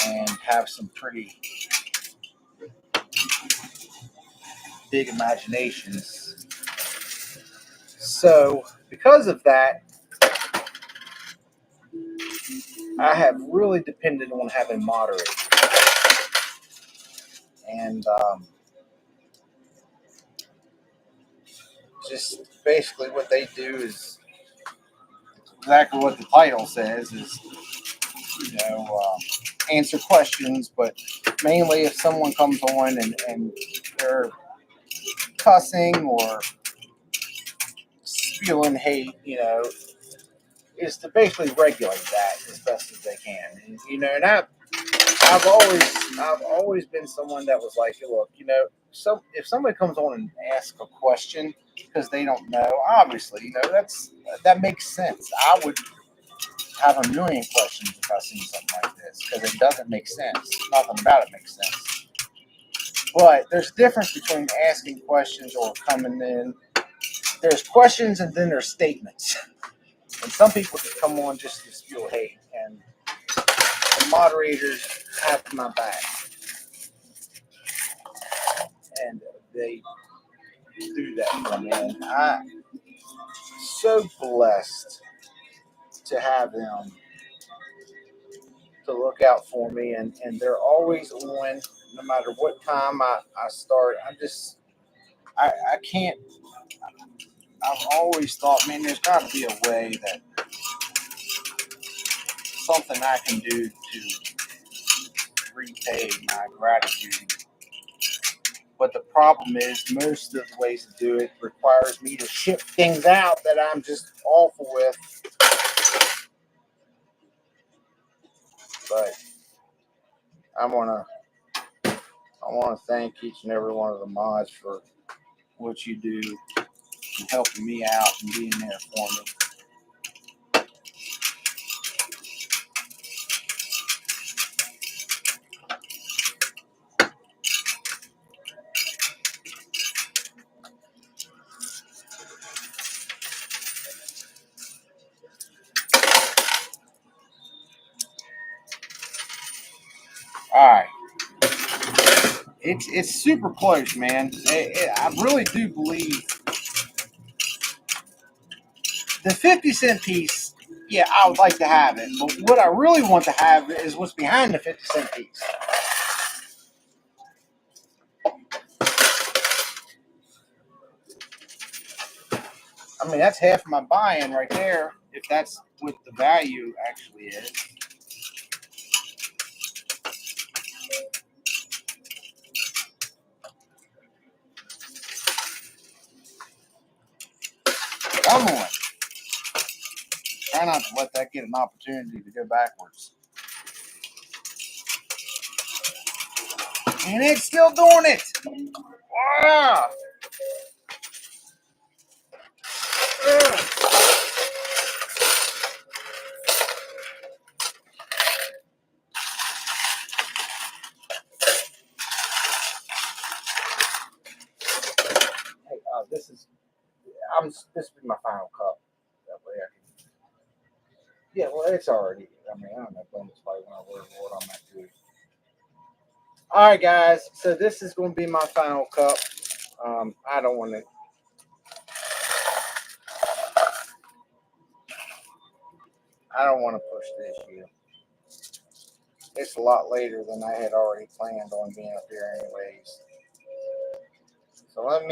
and have some pretty big imaginations. So because of that, I have really depended on having moderators. And just basically what they do is exactly what the title says, is, answer questions, but mainly if someone comes on and they're cussing or spewing hate, is to basically regulate that as best as they can. And, and I've always been someone that was like, look, if somebody comes on and asks a question because they don't know, obviously, that makes sense. I would have a million questions if I seen something like this because it doesn't make sense. Nothing about it makes sense. But there's a difference between asking questions or coming in. There's questions and then there's statements. And some people just come on just to spew hate, and the moderators have my back. And they do that for me. And I'm so blessed to have them to look out for me, and they're always on, no matter what time I start. I can't, I've always thought, man, there's got to be a way that something I can do to repay my gratitude. But the problem is, most of the ways to do it requires me to ship things out that I'm just awful with. But I want to thank each and every one of the mods for what you do and helping me out and being there for me. All right. It's super close, man. I really do believe the 50-cent piece, yeah, I would like to have it. But what I really want to have is what's behind the 50-cent piece. I mean, that's half of my buy-in right there, if that's what the value actually is. Come on. Try not to let that get an opportunity to go backwards. And it's still doing it. Wow. Hey, this is my final cup. That way I can. Yeah, well, it's already. I mean, I don't know bonus fight when I order what I'm at to. All right, guys. So this is going to be my final cup. I don't want to. I don't want to push the issue. It's a lot later than I had already planned on being up here, anyways. So let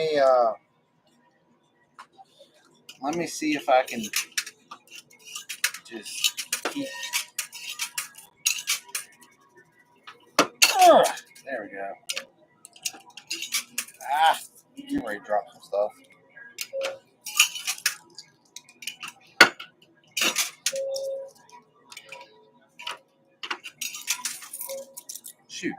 me see if I can just keep. There we go. You already dropped some stuff. Shoot.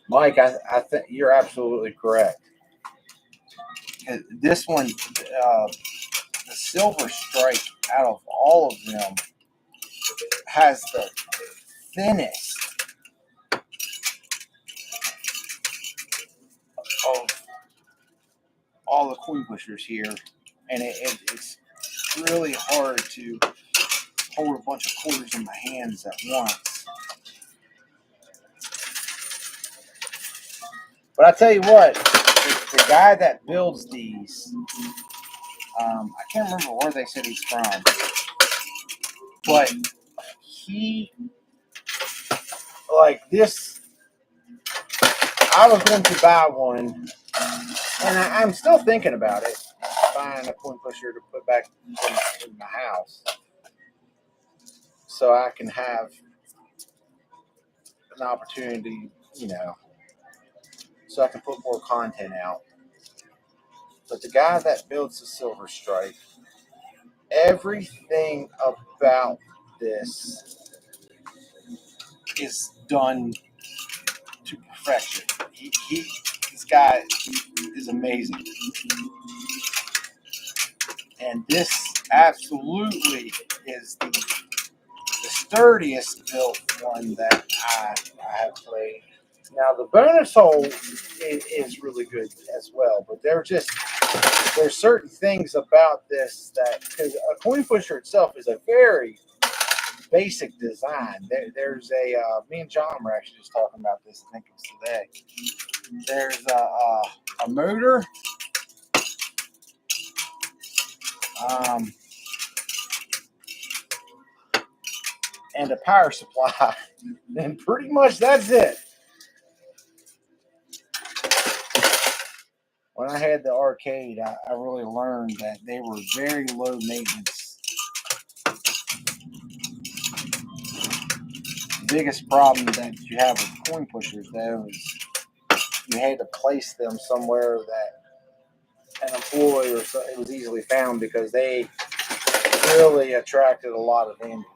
Mike, I think you're absolutely correct. This one, the the Silver Strike out of all of them has the thinnest of all the coin pushers here, and it's really hard to hold a bunch of quarters in my hands at once. But I tell you what, the guy that builds these, I can't remember where they said he's from, but he, like this, I was going to buy one, and I'm still thinking about it, buying a coin pusher to put back in my house so I can have an opportunity, you know, so I can put more content out. But the guy that builds the Silver Strike, everything about this is done to perfection. This guy is amazing. And this absolutely is the sturdiest built one that I have played. Now the bonus hole is really good as well, but there's certain things about this that, because a coin pusher itself is a very basic design. There's me and John were actually just talking about this. I think it was today. There's a motor, and a power supply, and pretty much that's it. When I had the arcade, I really learned that they were very low maintenance. The biggest problem that you have with coin pushers, though, is you had to place them somewhere that an employee or so, it was easily found, because they really attracted a lot of vandalism.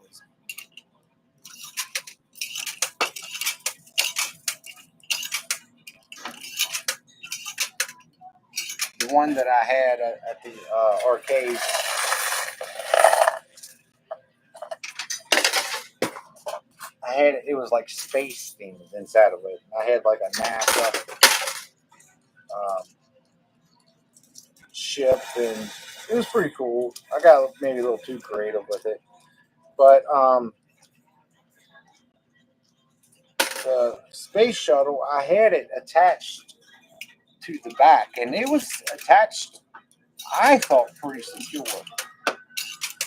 The one that I had at the arcade, it was like space themed inside of it. I had like a NASA ship, and it was pretty cool. I got maybe a little too creative with it, but the space shuttle, I had it attached to the back, and it was attached, I thought, pretty secure.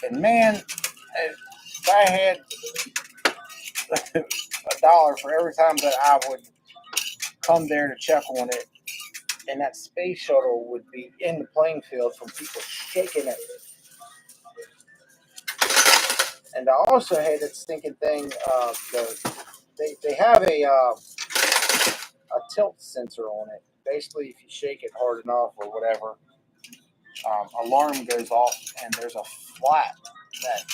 And man, if I had $1 for every time that I would come there to check on it, and that space shuttle would be in the playing field from people shaking it. And I also had that stinking thing. They have a tilt sensor on it. Basically, if you shake it hard enough or whatever, alarm goes off, and there's a flat that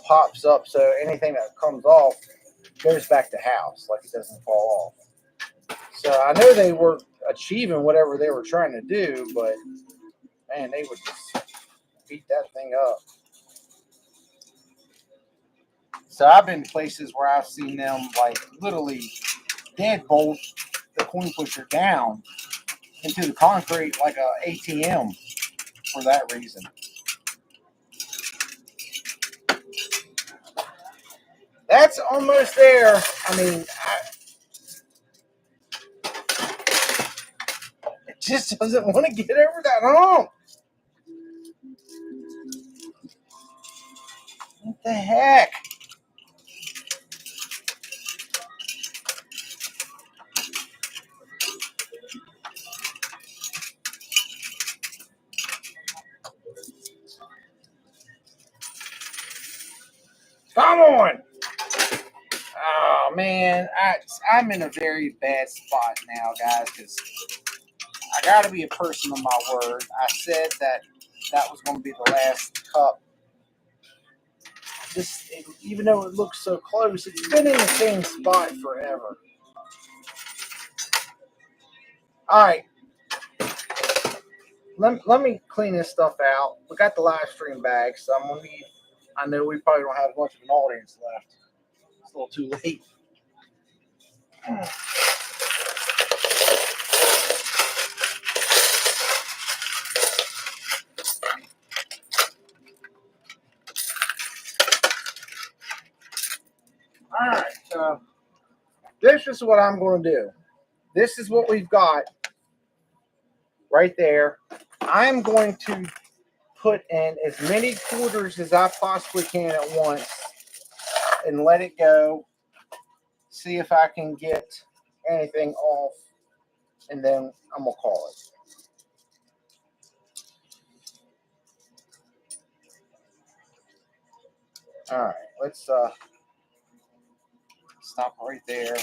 pops up, so anything that comes off goes back to house, like it doesn't fall off. So I know they were achieving whatever they were trying to do, but man, they would just beat that thing up. So I've been places where I've seen them like literally deadbolt the coin pusher down into the concrete like a ATM for that reason. That's almost there. I mean, it just doesn't want to get over that hump. What the heck? Come on. Oh, man. I'm in a very bad spot now, guys, because I got to be a person of my word. I said that was going to be the last cup. Even though it looks so close, it's been in the same spot forever. All right. Let me clean this stuff out. We got the live stream bag, so I'm gonna need. I know we probably don't have much of an audience left. It's a little too late. All right. So this is what I'm going to do. This is what we've got right there. I'm going to put in as many quarters as I possibly can at once and let it go. See if I can get anything off, and then I'm going to call it. All right, let's stop right there.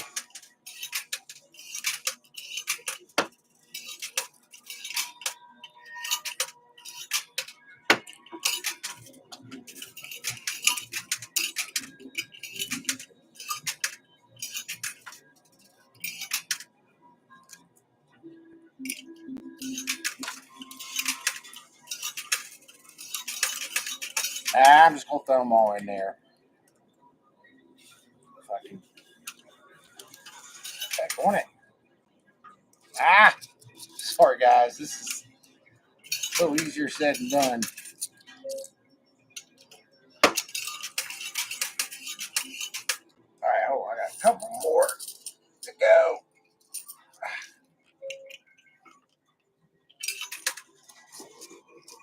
I'm just going to throw them all in there. If I can back on it. Sorry guys, this is a little easier said than done. All right, oh, I got a couple more to go.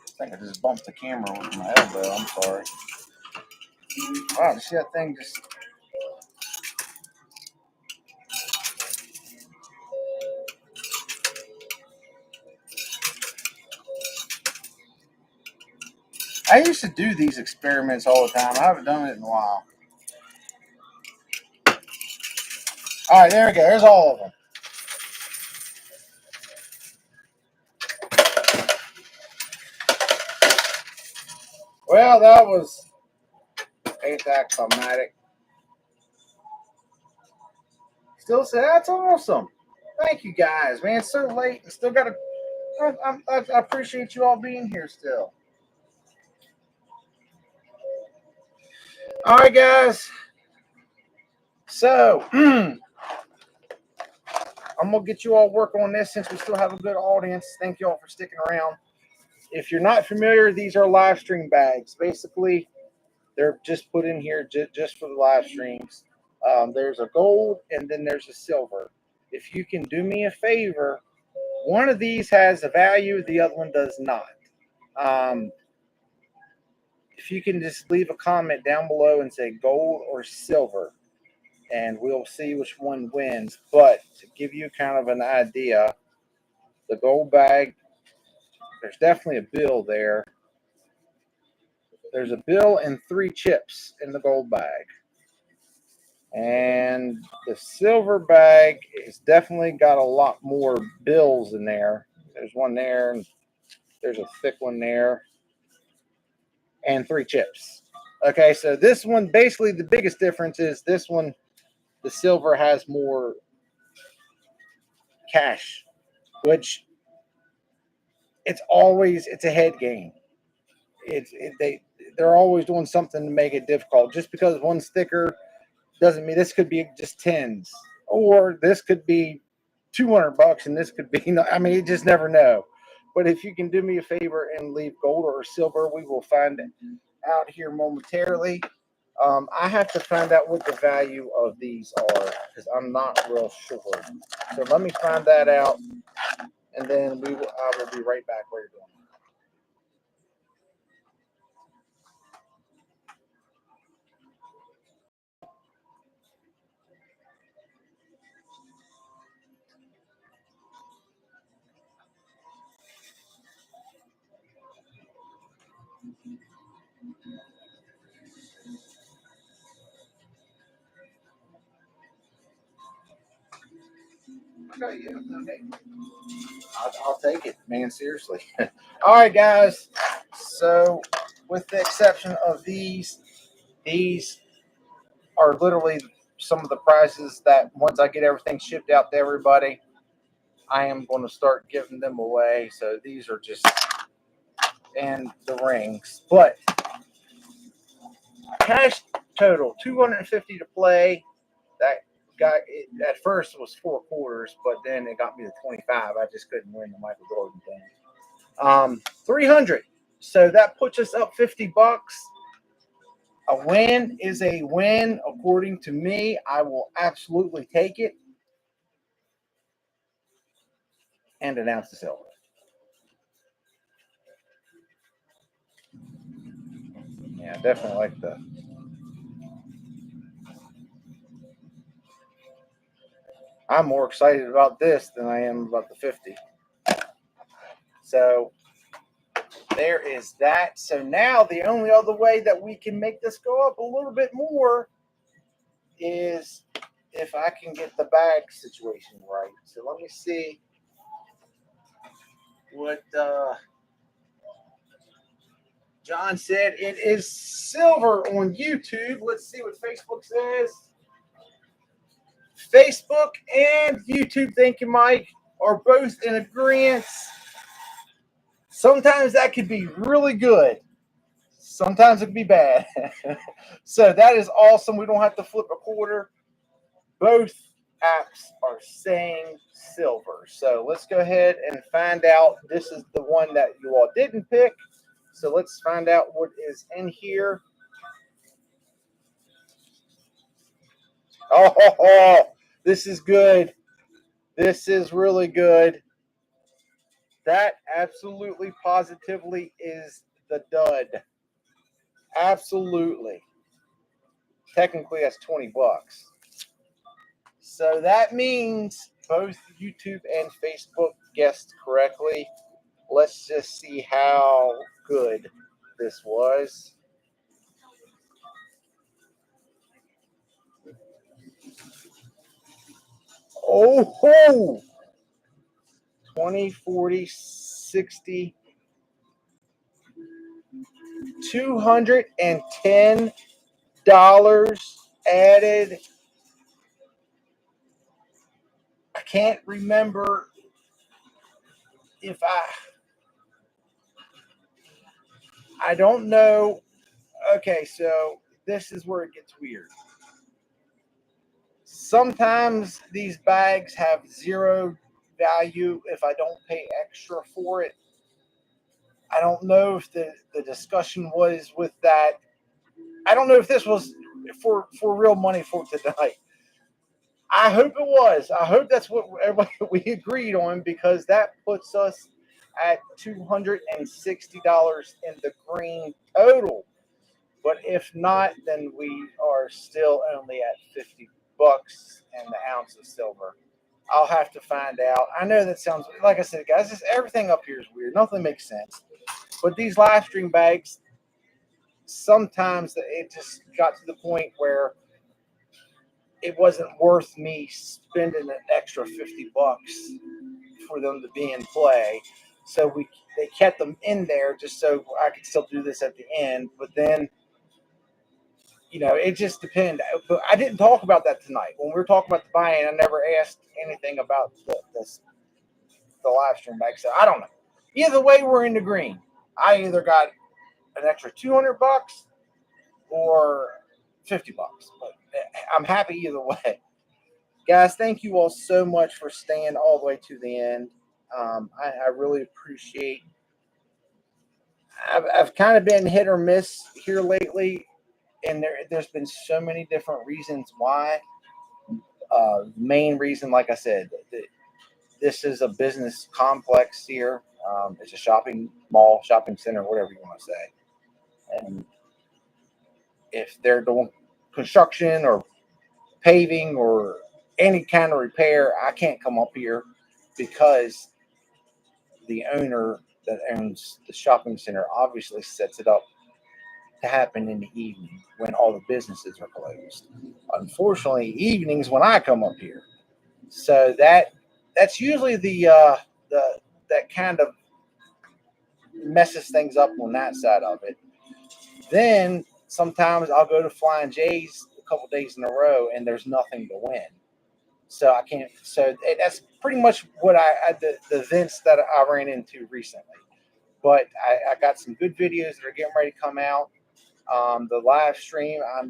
I think I just bumped the camera with my elbow. I'm sorry. Wow, you see that thing just... I used to do these experiments all the time. I haven't done it in a while. All right, there we go. There's all of them. Well, that was anticlimactic. Still say that's awesome. Thank you guys, man. It's so late and still got to. I appreciate you all being here still. All right, guys. So I'm gonna get you all work on this since we still have a good audience. Thank you all for sticking around. If you're not familiar, these are live stream bags. Basically, they're just put in here just for the live streams. There's a gold and then there's a silver. If you can do me a favor, one of these has a value, the other one does not. If you can just leave a comment down below and say gold or silver, and we'll see which one wins. But to give you kind of an idea, the gold bag, there's definitely a bill there. There's a bill and 3 chips in the gold bag. And the silver bag has definitely got a lot more bills in there. There's one there, and there's a thick one there, and 3 chips. Okay, so this one, basically the biggest difference is this one, the silver has more cash, which it's a head game. They're always doing something to make it difficult. Just because one's thicker doesn't mean this could be just tens, or this could be $200 and this could be, I mean, you just never know. But if you can do me a favor and leave gold or silver, we will find out here momentarily. I have to find out what the value of these are because I'm not real sure. So let me find that out, and then I will be right back where you're going. Okay, yeah, okay. I'll take it, man. Seriously. All right, guys. So, with the exception of these are literally some of the prices that once I get everything shipped out to everybody, I am going to start giving them away. So these are just and the rings. But cash total $250 to play. That got it, at first it was 4 quarters, but then it got me to 25. I just couldn't win the Michael Jordan thing. 300. So that puts us up $50. A win is a win, according to me. I will absolutely take it. And an ounce of silver. Yeah, definitely like the. I'm more excited about this than I am about the 50. So there is that. So now the only other way that we can make this go up a little bit more is if I can get the bag situation right. So let me see what John said. It is silver on YouTube. Let's see what Facebook says. Facebook and YouTube, thank you, Mike, are both in agreement. Sometimes that could be really good. Sometimes it could be bad. So that is awesome. We don't have to flip a quarter. Both apps are saying silver. So let's go ahead and find out. This is the one that you all didn't pick. So let's find out what is in here. Oh, this is good. This is really good. That absolutely positively is the dud. Absolutely. Technically, that's $20. So that means both YouTube and Facebook guessed correctly. Let's just see how good this was. Oh, 20, 40, 60, $210 added. I can't remember if I don't know. Okay, so this is where it gets weird. Sometimes these bags have zero value if I don't pay extra for it. I don't know if the discussion was with that. I don't know if this was for real money for tonight. I hope it was. I hope that's what everybody we agreed on, because that puts us at $260 in the green total. But if not, then we are still only at $50 and the ounce of silver. I'll have to find out. I know that sounds, like I said, guys, just everything up here is weird. Nothing makes sense. But these live stream bags, sometimes it just got to the point where it wasn't worth me spending an extra $50 for them to be in play. So they kept them in there just so I could still do this at the end. But then, it just depends. But I didn't talk about that tonight. When we were talking about the buy-in, I never asked anything about the live stream bag. So I don't know. Either way, we're in the green. I either got an extra $200 or $50, but I'm happy either way. Guys, thank you all so much for staying all the way to the end. I really appreciate. I've kind of been hit or miss here lately, and there's been so many different reasons why. Main reason, like I said, this is a business complex here. It's a shopping mall, shopping center, whatever you want to say. And if they're doing construction or paving or any kind of repair, I can't come up here because the owner that owns the shopping center obviously sets it up to happen in the evening when all the businesses are closed. Unfortunately, evenings when I come up here. So that's usually the that kind of messes things up on that side of it. Then sometimes I'll go to Flying J's a couple days in a row and there's nothing to win. So I can't. So that's pretty much what the events that I ran into recently. But I got some good videos that are getting ready to come out. The live stream, I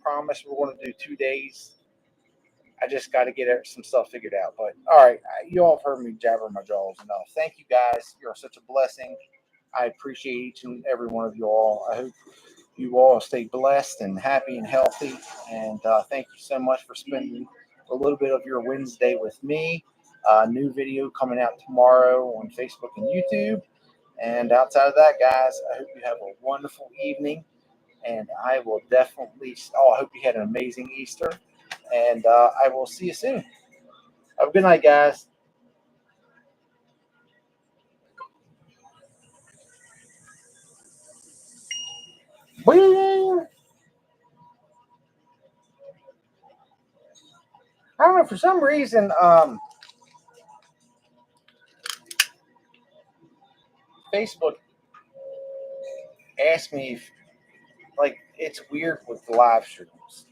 promise we're going to do 2 days. I just got to get some stuff figured out. But all right, you all have heard me jabber my jaws enough. Thank you guys. You're such a blessing. I appreciate each and every one of you all. I hope you all stay blessed and happy and healthy. And thank you so much for spending a little bit of your Wednesday with me. New video coming out tomorrow on Facebook and YouTube. And outside of that, guys, I hope you have a wonderful evening. And I will definitely, I hope you had an amazing Easter. And I will see you soon. Have a good night, guys. Bing! I don't know, for some reason, Facebook asked me if, like, it's weird with the live streams.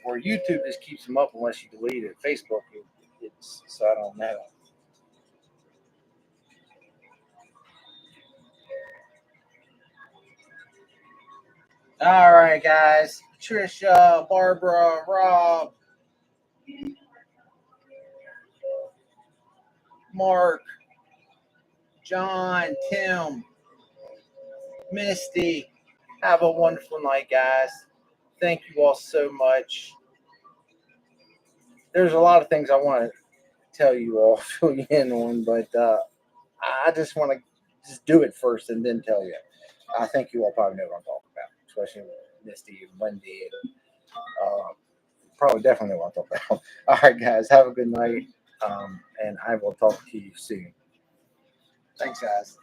Where YouTube just keeps them up unless you delete it. Facebook, it's so I don't know. All right, guys. Patricia, Barbara, Rob, Mark, John, Tim, Misty. Have a wonderful night, guys. Thank you all so much. There's a lot of things I want to tell you all, fill you in on, but I just want to just do it first and then tell you. I think you all probably know what I'm talking about, especially Misty and Wendy and probably definitely know what I'm talking about. All right, guys, have a good night, and I will talk to you soon. Thanks, guys.